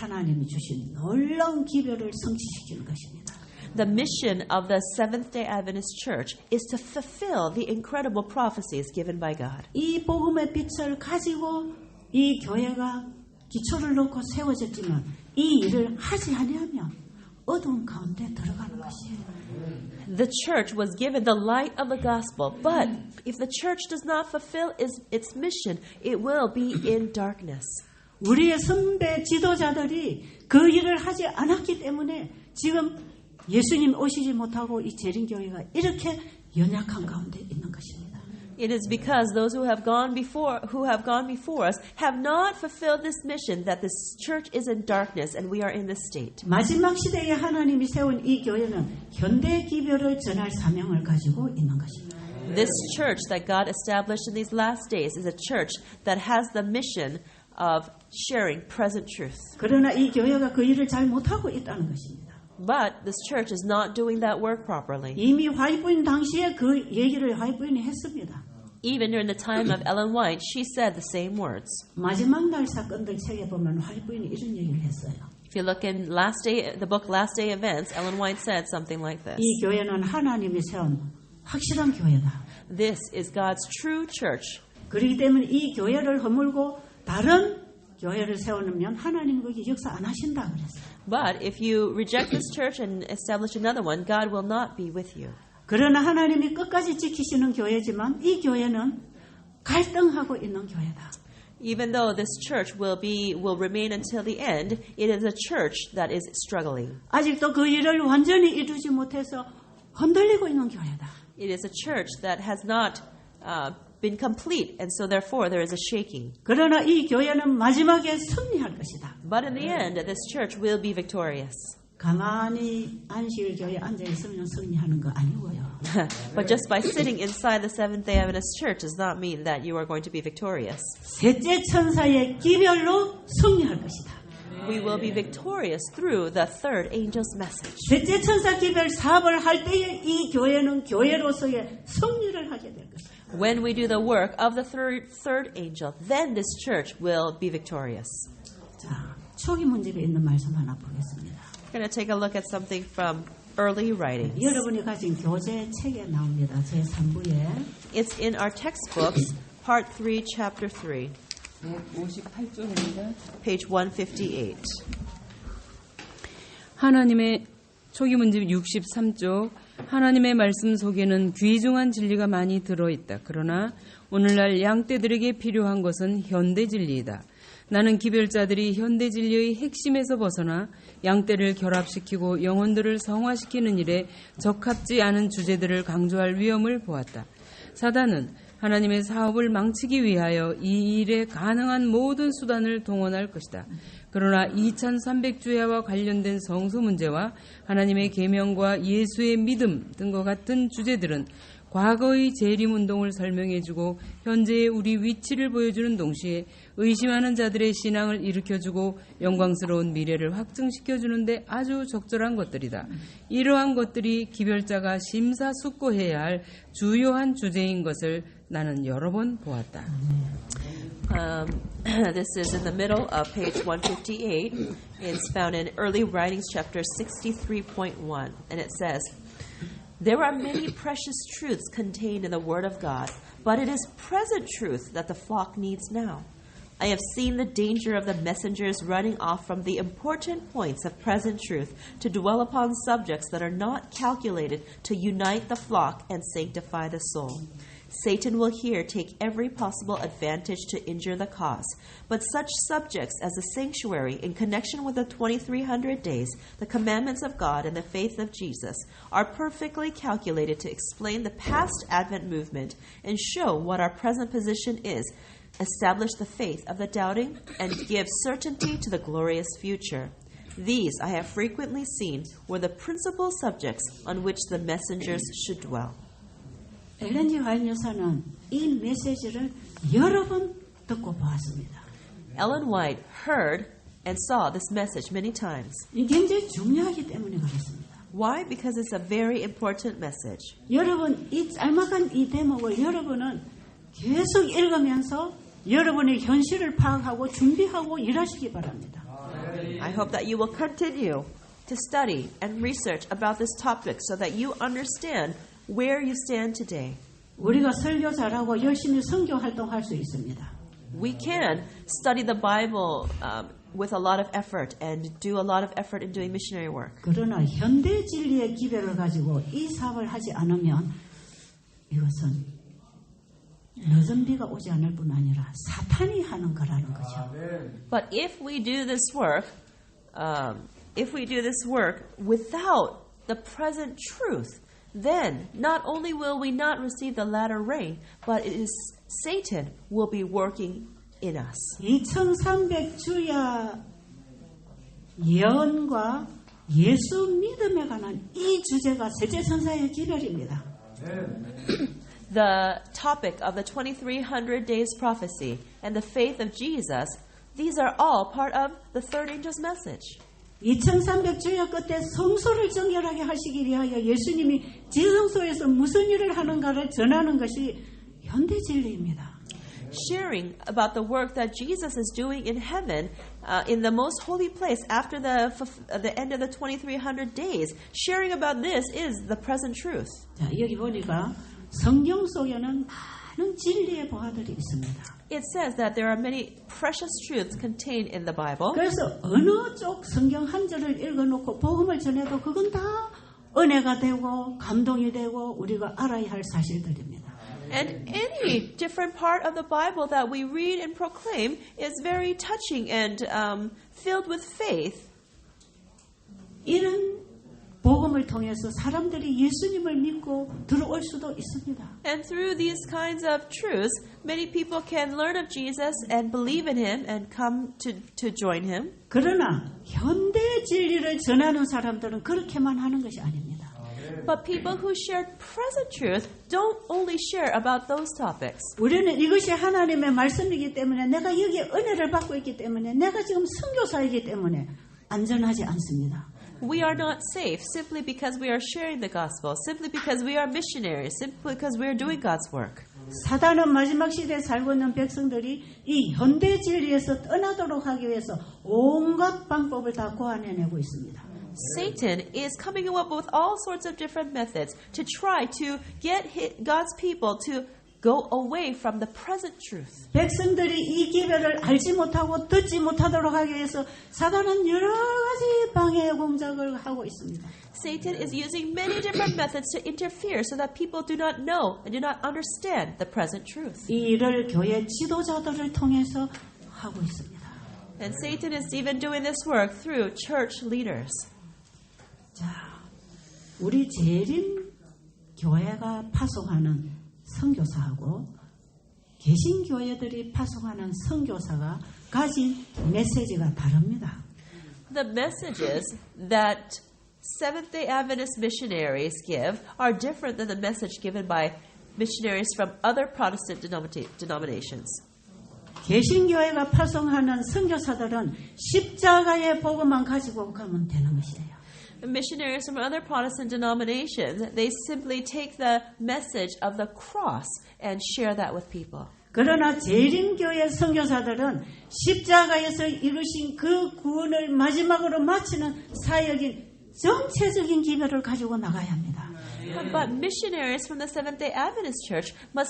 하나님이 주신 놀라운 기별을 성취시키는 것입니다. The mission of the Seventh-day Adventist Church is to fulfill the incredible prophecies given by God. 이 복음의 빛을 가지고 이 교회가 기초를 놓고 세워졌지만 이 일을 하지 아니하면 어두운 가운데 들어가는 것이에요. The church was given the light of the gospel, but if the church does not fulfill its mission, it will be in darkness. 우리의 선배 지도자들이 그 일을 하지 않았기 때문에 지금 예수님 오시지 못하고 이 재림교회가 이렇게 연약한 가운데 있는 것입니다. It is because those who have gone before us have not fulfilled this mission that this church is in darkness and we are in this state. 마지막 시대에 하나님이 세운 이 교회는 현대 기별을 전할 사명을 가지고 있는 것입니다. This church that God established in these last days is a church that has the mission of sharing present truth. 그러나 이 교회가 그 일을 잘 못하고 있다는 것입니다. But this church is not doing that work properly. 이미 화이트부인 당시에 그 얘기를 화이트부인이 했습니다. Even during the time of Ellen White, she said the same words. 마지막 날 사건들 책에 보면 화이트부인이 이런 얘기를 했어요. If you look in the book Last Day Events, Ellen White said something like this. 이 교회는 하나님이 세운 확실한 교회다. This is God's true church. 그렇기 때문에 이 교회를 허물고 다른 교회를 세우면 하나님 거기 역사 안 하신다 그랬어요. But if you reject this church and establish another one, God will not be with you. 그러나 하나님이 끝까지 지키시는 교회지만 이 교회는 갈등하고 있는 교회다. Even though this church will remain until the end, it is a church that is struggling. 아직도 그 일을 완전히 이루지 못해서 흔들리고 있는 교회다. It is a church that has not been complete, and so therefore there is a shaking. 그러나 이 교회는 마지막에 승리할 것이다. But in the end, this church will be victorious. 가만히 안식일 교회에 앉아 있으면 승리하는 거 아니고요. But just by sitting inside the Seventh-day Adventist Church does not mean that you are going to be victorious. 셋째 천사의 기별로 승리할 것이다. We will be victorious through the third angel's message. 셋째 천사 기별 사업을 할 때에 이 교회는 교회로서의 승리를 하게 될 것이다. When we do the work of the third angel, then this church will be victorious. 자, 초기 문집에 있는 말씀 하나 보겠습니다. We're going to take a look at something from early writings. 여러분이 가진 교재 책에 나옵니다. 제3부에. It's in our textbooks, Part 3, Chapter 3, 158쪽입니다. page 158. 하나님의 초기 문집 63쪽 하나님의 말씀 속에는 귀중한 진리가 많이 들어있다. 그러나 오늘날 양떼들에게 필요한 것은 현대 진리이다. 나는 기별자들이 현대 진리의 핵심에서 벗어나 양떼를 결합시키고 영혼들을 성화시키는 일에 적합지 않은 주제들을 강조할 위험을 보았다. 사단은 하나님의 사업을 망치기 위하여 이 일에 가능한 모든 수단을 동원할 것이다. 그러나 2300주야와 관련된 성소 문제와 하나님의 계명과 예수의 믿음 등과 같은 주제들은 과거의 재림운동을 설명해주고 현재의 우리 위치를 보여주는 동시에 의심하는 자들의 신앙을 일으켜주고 영광스러운 미래를 확증시켜주는데 아주 적절한 것들이다. 이러한 것들이 기별자가 심사숙고해야 할 주요한 주제인 것을 나는 여러 번 보았다. This is in the middle of page 158. It's found in Early Writings, chapter 63.1, and it says, There are many precious truths contained in the Word of God, but it is present truth that the flock needs now. I have seen the danger of the messengers running off from the important points of present truth to dwell upon subjects that are not calculated to unite the flock and sanctify the soul. Satan will here take every possible advantage to injure the cause, but such subjects as the sanctuary in connection with the 2300 days, the commandments of God, and the faith of Jesus are perfectly calculated to explain the past Advent movement and show what our present position is, establish the faith of the doubting, and give certainty to the glorious future. These I have frequently seen were the principal subjects on which the messengers should dwell. 엘렌 G. 화이트 여사는 이 메시지를 여러 번 듣고 보았습니다. Ellen White heard and saw this message many times. 이 굉장히 중요하기 때문에 그렇습니다. Why? Because it's a very important message. 여러분, 이 짤막한 이 대목을 여러분은 계속 읽으면서 여러분의 현실을 파악하고 준비하고 일하시기 바랍니다. I hope that you will continue to study and research about this topic so that you understand where you stand today. 우리가 설교 잘하고 열심히 선교 활동할 수 있습니다. We can study the Bible with a lot of effort and do a lot of effort in doing missionary work. 그러나 현대 진리의 기별을 가지고 이 사업을 하지 않으면 이것은 늦은 비가 오지 않을 뿐 아니라 사탄이 하는 거라는 거죠. But if we do this work without the present truth, then not only will we not receive the latter rain, but it is Satan will be working in us. 2300주야 예언과 예수 믿음에 관한 이 주제가 세계천사의 기별입니다. The topic of the 2300 days prophecy and the faith of Jesus, these are all part of the third angel's message. 2300주야 끝에 성소를 정결하게 하시기 위하여 예수님이 지성소에서 무슨 일을 하는가를 전하는 것이 현대 진리입니다. Sharing about the work that Jesus is doing in heaven, in the most holy place after the end of the 2300 days, sharing about this is the present truth. 자, 여기 보니까 성경 속에는 많은 진리의 보화들이 있습니다. It says that there are many precious truths contained in the Bible. 그래서 어느 쪽 성경 한 절을 읽어놓고 복음을 전해도 그건 다 은혜가 되고 감동이 되고 우리가 알아야 할 사실들입니다. And any different part of the Bible that we read and proclaim is very touching and filled with faith. 이런 복음을 통해서 사람들이 예수님을 믿고 들어올 수도 있습니다. And through these kinds of truths, many people can learn of Jesus and believe in Him and come to join Him. 그러나 현대 진리를 전하는 사람들은 그렇게만 하는 것이 아닙니다. But people who share present truth don't only share about those topics. 우리는 이것이 하나님의 말씀이기 때문에 내가 여기에 은혜를 받고 있기 때문에 내가 지금 선교사이기 때문에 안전하지 않습니다. We are not safe simply because we are sharing the gospel, simply because we are missionaries, simply because we are doing God's work. 사단은 마지막 시대에 살고 있는 백성들이 이 현대 진리에서 떠나도록 하기 위해서 온갖 방법을 다 고안해내고 있습니다. Satan is coming up with all sorts of different methods to try to get God's people to go away from the present truth. 백성들이 이 기별을 알지 못하고 듣지 못하도록 하기 위해서 사단은 여러 가지 방해 공작을 하고 있습니다. Satan is using many different methods to interfere so that people do not know and do not understand the present truth. 이 일을 교회 지도자들을 통해서 하고 있습니다. And Satan is even doing this work through church leaders. 자, 우리 재림 교회가 파송하는 선교사하고 개신교회들이 파송하는 선교사가 가진 메시지가 다릅니다. The messages that Seventh-day Adventist missionaries give are different than the message given by missionaries from other Protestant denominations. 개신교회가 파송하는 선교사들은 십자가의 복음만 가지고 가면 되는 것이에요. Missionaries from other Protestant denominations, they simply take the message of the cross and share that with people. 그러나 재림교회 선교사들은 십자가에서 이루신 그 구원을 마지막으로 마치는 사역인 전체적인 기별을 가지고 나가야 합니다. But missionaries from the Seventh-day Adventist Church must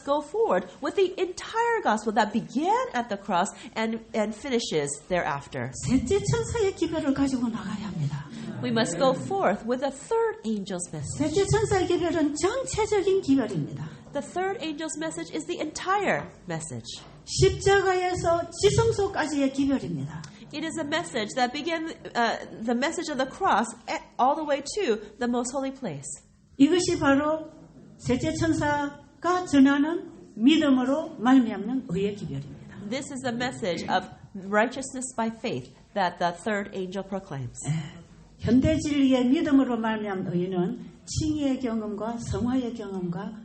go forward with the entire gospel that began at the cross and finishes thereafter. 셋째 천사의 기별을 가지고 나가야 합니다. We must go forth with the third angel's message. 셋째 천사의 기별은 전체적인 기별입니다. The third angel's message is the entire message. 십자가에서 지성소까지의 기별입니다. It is a message that began the message of the cross all the way to the most holy place. 이것이 바로 셋째 천사가 전하는 믿음으로 말미암는 의의 기별입니다. This is the message of righteousness by faith that the third angel proclaims. 현대 진리의 믿음으로 말미암은 의는 칭의의 경험과 성화의 경험과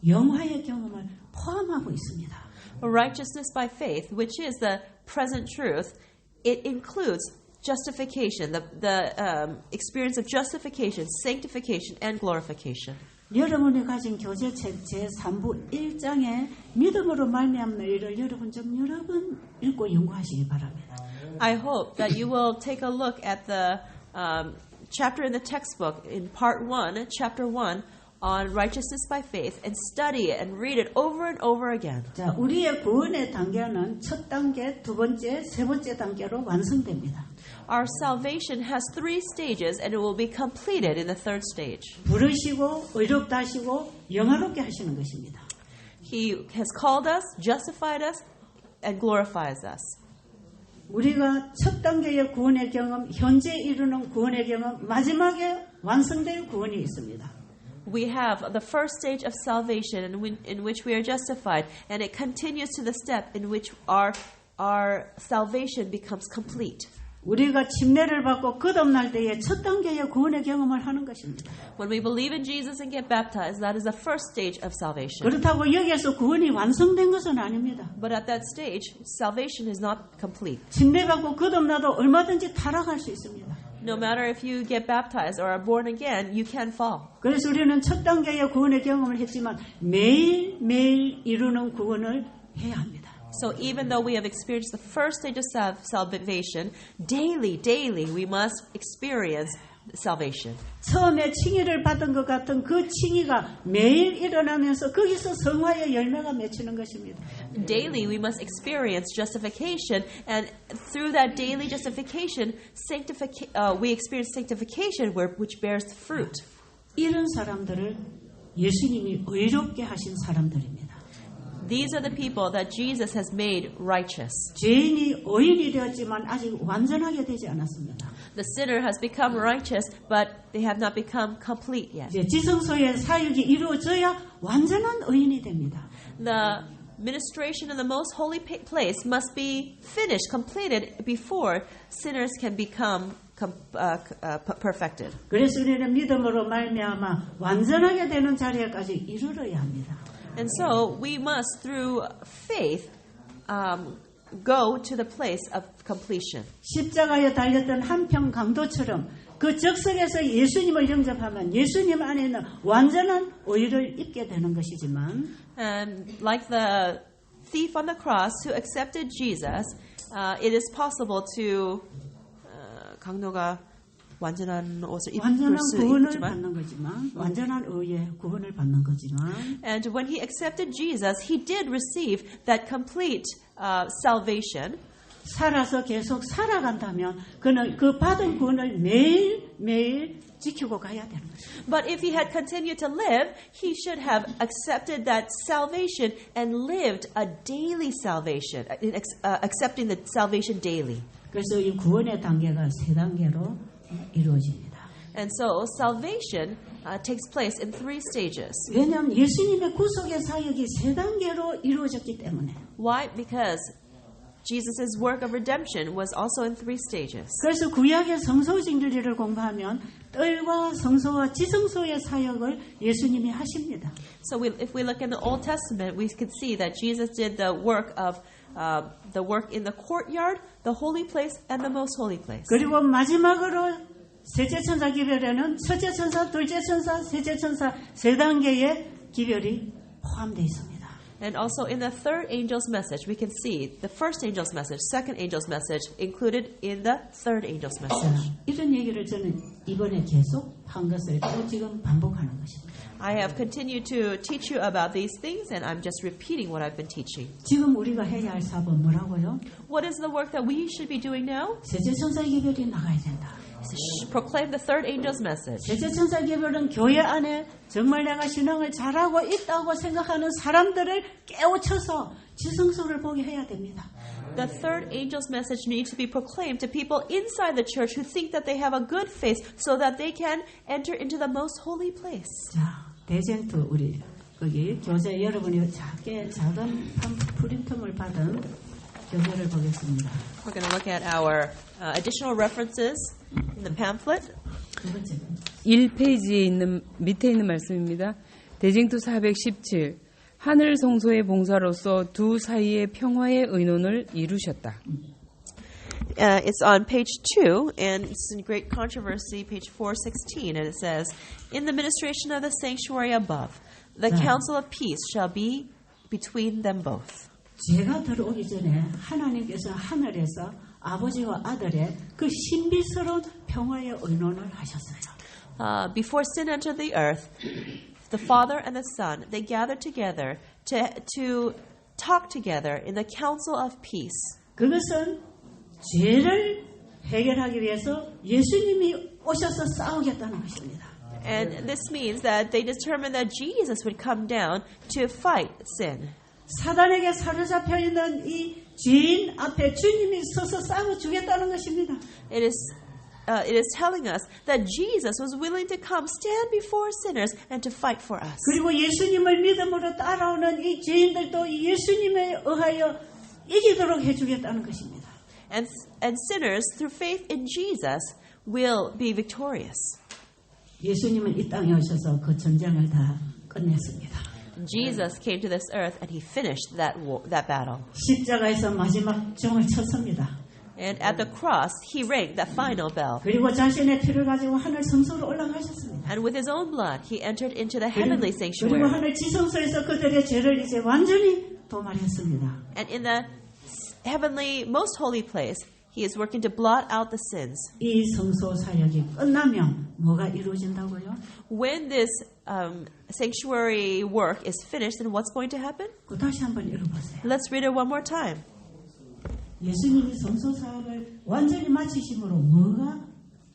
영화의 경험을 포함하고 있습니다. Righteousness by faith, which is the present truth, it includes justification, the experience of justification, sanctification, and glorification. 여러분이 가진 교제책 제3부 1장에 믿음으로 말미암는 일을 여러분 좀 여러 번 읽고 연구하시기 바랍니다. I hope that you will take a look at the chapter in the textbook in part 1, chapter 1, on righteousness by faith and study it and read it over and over again. 자, 우리의 구원의 단계는 첫 단계, 두 번째, 세 번째 단계로 완성됩니다. Our salvation has 3 stages and it will be completed in the 3rd stage. 부르시고 의롭다 하시고 영화롭게 하시는 것입니다. He has called us, justified us, and glorifies us. 우리가 첫 단계의 구원의 경험, 현재 이루는 구원의 경험, 마지막에 완성될 구원이 있습니다. We have the first stage of salvation in which we are justified, and it continues to the step in which our salvation becomes complete. 우리가 침례를 받고 거듭날 때에 첫 단계의 구원의 경험을 하는 것입니다. When we believe in Jesus and get baptized, that is the first stage of salvation. 그렇다고 여기에서 구원이 완성된 것은 아닙니다. But at that stage, salvation is not complete. 침례 받고 거듭나도 얼마든지 타락할 수 있습니다. No matter if you get baptized or are born again, you can fall. 그래서 우리는 첫 단계의 구원의 경험을 했지만 매일매일 이루는 구원을 해야 합니다. So even though we have experienced the first stage of salvation, daily we must experience salvation. 처음에 칭의를 받은 것 같은 그 칭의가 매일 일어나면서 거기서 성화의 열매가 맺히는 것입니다. Daily we must experience justification, and through that daily justification, we experience sanctification, which bears fruit. 이런 사람들을 예수님이 의롭게 하신 사람들입니다. These are the people that Jesus has made righteous. 죄인이 의인이 되었지만 아직 완전하게 되지 않았습니다. The sinner has become righteous, but they have not become complete yet. 이제 지성소의 사역이 이루어져야 완전한 의인이 됩니다. The ministration in the most holy place must be finished, completed before sinners can become perfected. 그래서 우리는 믿음으로 말미암아 완전하게 되는 자리에까지 이르러야 합니다. And so we must, through faith, go to the place of completion. 십자가에 달렸던 한평 강도처럼 그 적성에서 예수님을 영접하면 예수님 안에는 완전한 의를 입게 되는 것이지만 And like the thief on the cross who accepted Jesus, it is possible to 강도가 완전한 옷을 입을 수 구원을 있지만 받는 거지만 완전한 의의 구원을 받는 거지만 And when he accepted Jesus, he did receive that complete salvation. 살아서 계속 살아간다면 그는 그 받은 구원을 매일매일 지키고 가야 되는 거죠. But if he had continued to live, he should have accepted that salvation and lived a daily salvation, accepting the salvation daily. 그래서 이 구원의 단계가 세 단계로 이루어집니다. And so salvation takes place in 3 stages. 왜냐하면 예수님의 구속의 사역이 세 단계로 이루어졌기 때문에. Why? Because Jesus' work of redemption was also in 3 stages. 그래서 구약의 성소 진리를 공부하면 뜰과 성소와 지성소의 사역을 예수님이 하십니다. So if we look in the Old Testament, we could see that Jesus did the work in the courtyard, the holy place, and the most holy place. 그리고 마지막으로 셋째 천사 기별에는 첫째 천사, 둘째 천사, 셋째 천사 세 단계의 기별이 포함되어 있습니다. And also in the 3rd angel's message, we can see the 1st angel's message, 2nd angel's message included in the 3rd angel's message. 이런 얘기를 저는 이번에 계속 한 것을 또 지금 반복하는 것입니다. I have continued to teach you about these things, and I'm just repeating what I've been teaching. 지금 우리가 해야 할 사업은 뭐라고요? What is the work that we should be doing now? 셋째 천사 기별이 나가야 된다. Proclaim the 3rd angel's message. 셋째 천사 기별은 교회 안에 정말 내가 신앙을 잘하고 있다고 생각하는 사람들을 깨우쳐서 지성소를 보게 해야 됩니다. The 3rd angel's message needs to be proclaimed to people inside the church who think that they have a good faith so that they can enter into the most holy place. 자, 대쟁투 우리 거기 교재 여러분이 작은 프린트물 받은 교재를 보겠습니다. We're going to look at our additional references in the pamphlet. 두 번째. 1페이지에 있는 밑에 있는 말씀입니다. 대징투 417. 하늘 성소의 봉사로서 두 사이의 평화의 의논을 이루셨다. It's on page 2, and it's in Great Controversy, page 416, and it says, "In the ministration of the sanctuary above, the council of peace shall be between them both." 죄가 들어오기 전에 하나님께서 하늘에서 아버지와 아들의 그 신비스러운 평화의 의논을 하셨어요. Before sin entered the earth, the Father and the Son, they gathered together to talk together in the council of peace. 그것은 죄를 해결하기 위해서 예수님이 오셔서 싸우겠다는 것입니다. And this means that they determined that Jesus would come down to fight sin. 사단에게 사로잡혀 있는 이 죄인 앞에 주님이 서서 싸워주겠다는 것입니다. It is telling us that Jesus was willing to come, stand before sinners, and to fight for us. 그리고 예수님을 믿음으로 따라오는 이 죄인들도 예수님에 의하여 이기도록 해주겠다는 것입니다. And sinners, through faith in Jesus, will be victorious. 예수님은 이 땅에 오셔서 그 전쟁을 다 끝냈습니다. Jesus came to this earth and he finished that battle. 십자가에서 마지막 종을 쳤습니다. And at the cross, he rang that final bell. 그리고 자신의 피를 가지고 하늘 성소로 올라가셨습니다. And with his own blood, he entered into the heavenly 그리고 sanctuary. 하늘 지성소에서 그들의 죄를 이제 완전히 도말했습니다. And in the heavenly, most holy place, he is working to blot out the sins. 이 성소 사역이 끝나면 뭐가 이루어진다고요? When this sanctuary work is finished, then what's going to happen? 그 다시 한번 읽어보세요. Let's read it one more time. 예수님이 성소 사역을 완전히 마치심으로 뭐가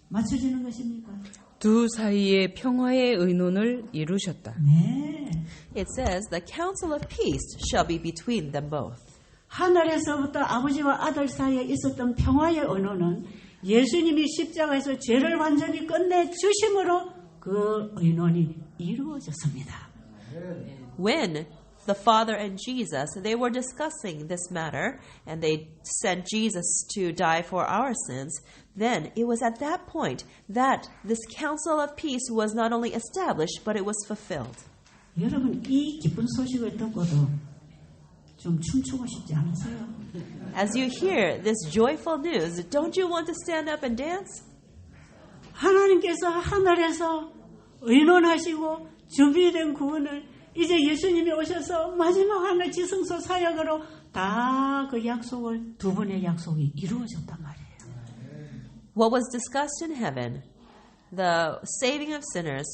맞춰지는 것입니까? 두 사이의 평화의 의논을 이루셨다. 네. It says, "The council of peace shall be between them both." 하늘에서부터 아버지와 아들 사이에 있었던 평화의 의논은 예수님이 십자가에서 죄를 완전히 끝내주심으로 그 의논이 이루어졌습니다. When the Father and Jesus, they were discussing this matter, and they sent Jesus to die for our sins, then it was at that point that this council of peace was not only established, but it was fulfilled. 여러분, 이 기쁜 소식을 듣고도 좀 춤추고 싶지 않으세요? As you hear this joyful news, don't you want to stand up and dance? 하나님께서 하늘에서 의논하시고 준비된 구원을 이제 예수님이 오셔서 마지막 하늘 지성소 사역으로 다 그 약속을 두 분의 약속이 이루어졌단 말이에요. What was discussed in heaven, the saving of sinners,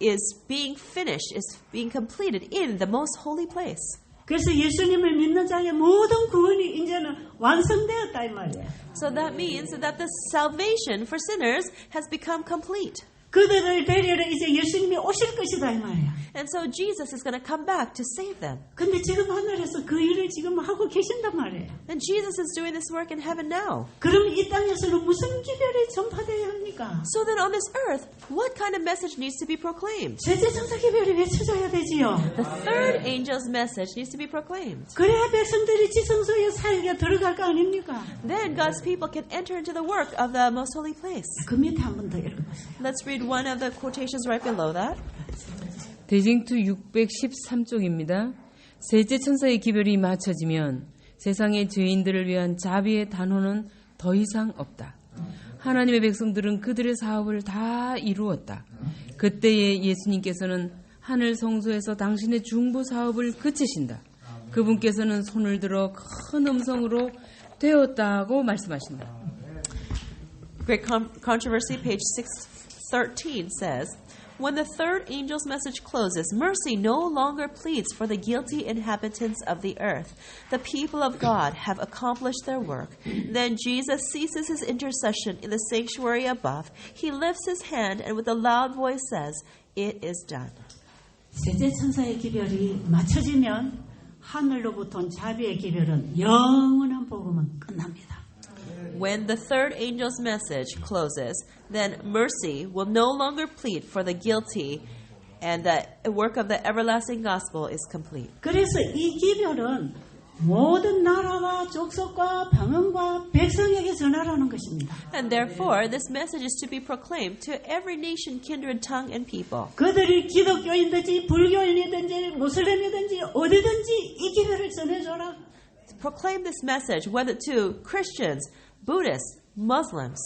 is being finished, is being completed in the most holy place. 그래서 예수님을 믿는 자의 모든 구원이 이제는 완성되었다 이 말이에요. So that means that the salvation for sinners has become complete. 그들을 데리러 이제 예수님이 오실 것이다 이 말이에요. And so Jesus is going to come back to save them. 근데 지금 하늘에서 그 일을 지금 하고 계신단 말이에요. And Jesus is doing this work in heaven now. 그럼 이 땅에서는 무슨 기별이 전파되어야 합니까? So then on this earth, what kind of message needs to be proclaimed? 셋째 천사 기별이 외쳐져야 되지요. The third angel's message needs to be proclaimed. 그래야 백성들이 지성소의 사역에 들어갈 거 아닙니까? Then God's people can enter into the work of the most holy place. 그 밑에 한 번 더 읽어보세요. Let's read one of the quotations right below that. 대징투 613쪽입니다. 셋째 천사의 기별이 맞춰지면 세상의 죄인들을 위한 자비의 단호는 더 이상 없다. 하나님의 백성들은 그들의 사업을 다 이루었다. 그때에 예수님께서는 하늘 성소에서 당신의 중보 사업을 그치신다. 그분께서는 손을 들어 큰 음성으로 되었다고 말씀하신다. Great Controversy, page 613 says, "When the third angel's message closes, mercy no longer pleads for the guilty inhabitants of the earth. The people of God have accomplished their work. Then Jesus ceases his intercession in the sanctuary above. He lifts his hand and with a loud voice says, 'It is done.'" 셋째 천사의 기별이 맞춰지면 하늘로부터 온 자비의 기별은 영원한 복음은 끝납니다. When the third angel's message closes, then mercy will no longer plead for the guilty, and the work of the everlasting gospel is complete. 그래서 이 기별은 모든 나라와 족속과 방언과 백성에게 전하라는 것입니다. And therefore, this message is to be proclaimed to every nation, kindred, tongue, and people. 그들이 기독교인든지 불교인이든지 무슬림이든지 어디든지 이 기별을 전해줘라. proclaim this message, whether to Christians, Buddhists, Muslims,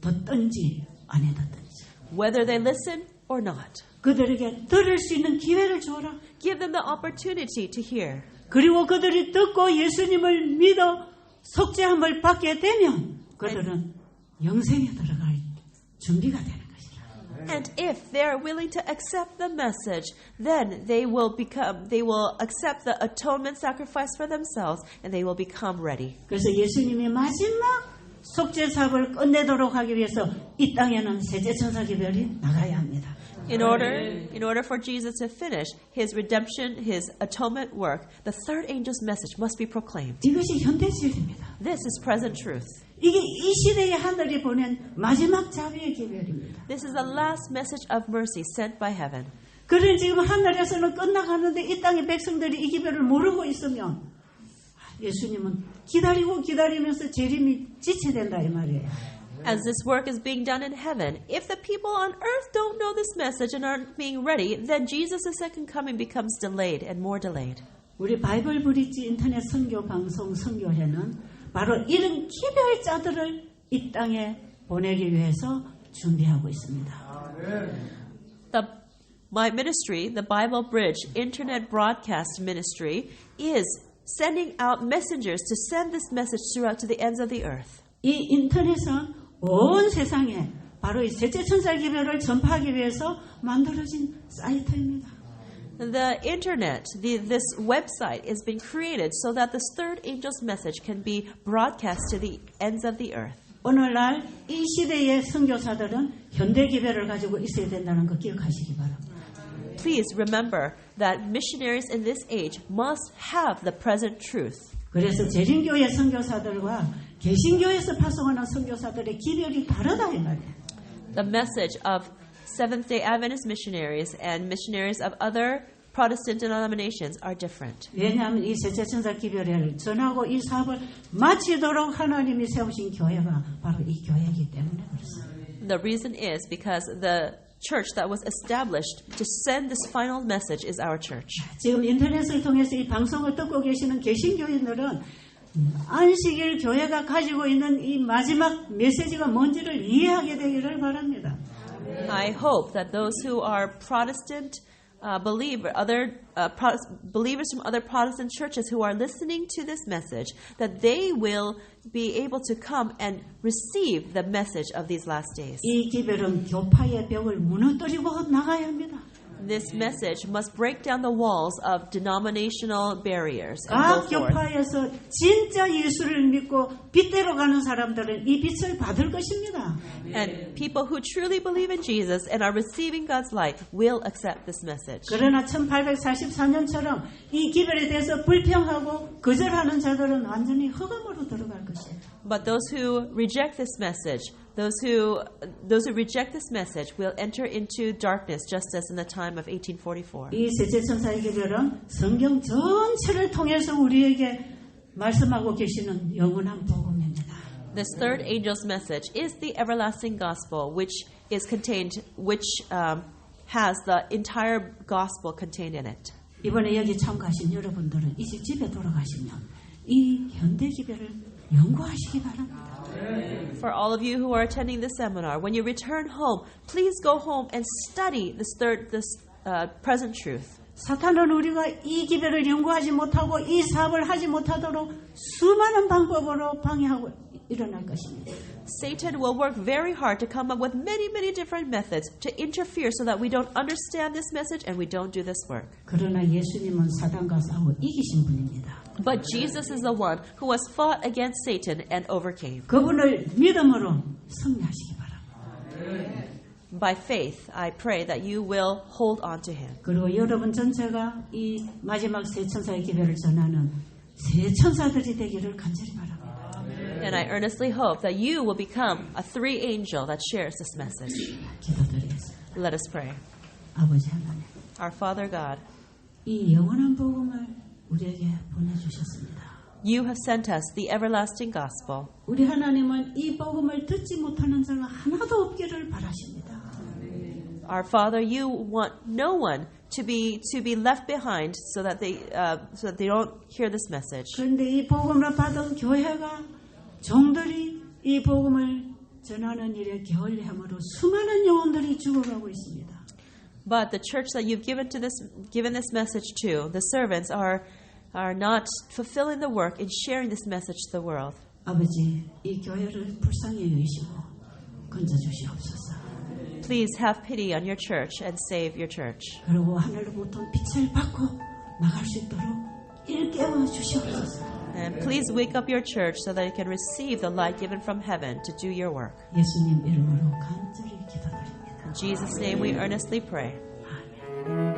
듣든지 안 해듣든지 whether they listen or not. 그들에게 들을 수 있는 기회를 주어라. Give them the opportunity to hear. 그리고 그들이 듣고 예수님을 믿어 속죄함을 받게 되면 그들은 영생에 들어갈 준비가 되는 것이라. And if they're willing to accept the message, then they will accept the atonement sacrifice for themselves and they will become ready. 그래서 예수님이 마지막 속죄 사업을 끝내도록 하기 위해서 이 땅에는 세제 천사 기별이 나가야 합니다. In order for Jesus to finish his redemption, his atonement work, the third angel's message must be proclaimed. 이것이 현대 진리입니다. This is present truth. 이게 이 시대에 하늘이 보낸 마지막 자비의 기별입니다. This is the last message of mercy sent by heaven. 그런 지금 하늘에서는 끝나가는데 이 땅의 백성들이 이 기별을 모르고 있으면 예수님은 기다리면서 재림이 지체된다 이 말이에요. As this work is being done in heaven, if the people on earth don't know this message and aren't being ready, then Jesus' second coming becomes delayed and more delayed. 우리 바이블 브릿지 인터넷 선교 방송 선교회는 바로 이런 기별자들을 이 땅에 보내기 위해서 준비하고 있습니다. My ministry, the Bible Bridge Internet Broadcast Ministry, is sending out messengers to send this message throughout to the ends of the earth. 이 인터넷은 온 세상에 바로 이 셋째 천사 기별을 전파하기 위해서 만들어진 사이트입니다. The internet, this website has been created so that this third angel's message can be broadcast to the ends of the earth. 오늘날 이 시대의 선교사들은 현대 기별을 가지고 있어야 된다는 거 기억하시기 바랍니다. Please remember that missionaries in this age must have the present truth. 그래서 재림교회 선교사들과 개신교에서 파송하는 선교사들의 기별이 다르다 이 말이에요. The message of Seventh-day Adventist missionaries and missionaries of other Protestant denominations are different. 왜냐하면 이 셋째 천사 기별을 전하고 이 사업을 마치도록 하나님이 세우신 교회가 바로 이 교회이기 때문에 그렇습니다. The reason is because the church that was established to send this final message is our church. 지금 인터넷을 통해서 이 방송을 듣고 계시는 개신교인들은 안식일 교회가 가지고 있는 이 마지막 메시지가 뭔지를 이해하게 되기를 바랍니다. I hope that those who are Protestant believers from other Protestant churches who are listening to this message, that they will be able to come and receive the message of these last days. 이 기별은 교파의 벽을 무너뜨리고 나가야 합니다. This message must break down the walls of denominational barriers and 각 go forth. 교파에서 진짜 예수를 믿고 빛대로 가는 사람들은 이 빛을 받을 것입니다. And people who truly believe in Jesus and are receiving God's light will accept this message. 그러나 1844년처럼 이 기별에 대해서 불평하고 거절하는 자들은 완전히 흑암으로 들어갈 것이에요. But those who reject this message, those who reject this message will enter into darkness just as in the time of 1844. 이 셋째 천사의 기별은 성경 전체를 통해서 우리에게 말씀하고 계시는 영원한 복음입니다. This third angel's message is the everlasting gospel, which has the entire gospel contained in it. 이번에 여기 참가하신 여러분들은 이제 집에 돌아가시면 이 현대 기별을 연구하시기 바랍니다. For all of you who are attending this seminar, when you return home, please go home and study this present truth. 사탄은 우리가 이 기별을 연구하지 못하고 이 사업을 하지 못하도록 수많은 방법으로 방해하고 일어날 것입니다. Satan will work very hard to come up with many different methods to interfere so that we don't understand this message and we don't do this work. 그러나 예수님은 사탄과 싸워 이기신 분입니다. But Jesus is the one who has fought against Satan and overcame. 그분을 믿음으로 승리하시기 바랍니다. By faith, I pray that you will hold on to him. 그리고 여러분 전체가 이 마지막 세 천사의 기별을 전하는 세 천사들이 되기를 간절히 바랍니다. And I earnestly hope that you will become a three angel that shares this message. 기도드리겠습니다. Let us pray. 아버지 하나님, Our Father God, 이 영원한 복음을 우리에게 보내주셨습니다. you have sent us the everlasting gospel. 우리 하나님은 이 복음을 듣지 못하는 자가 하나도 없기를 바라십니다. Our Father, you want no one to be left behind so that they don't hear this message. 그런데 이 복음을 받은 교회가 종들이 이 복음을 전하는 일에 게을리함으로 수많은 영혼들이 죽어가고 있습니다. But the church that you've given this message to, the servants are not fulfilling the work in sharing this message to the world. 아버지, 이 교회를 불쌍히 여기시고 건져 주시옵소서. Please have pity on your church and save your church. 그리고 하늘로부터 빛을 받고 나갈 수 있도록 일깨워 주시옵소서. And please wake up your church so that it can receive the light given from heaven to do your work. 예수님 이름으로 간절히 기도드립니다. In Jesus' name we earnestly pray. 아멘.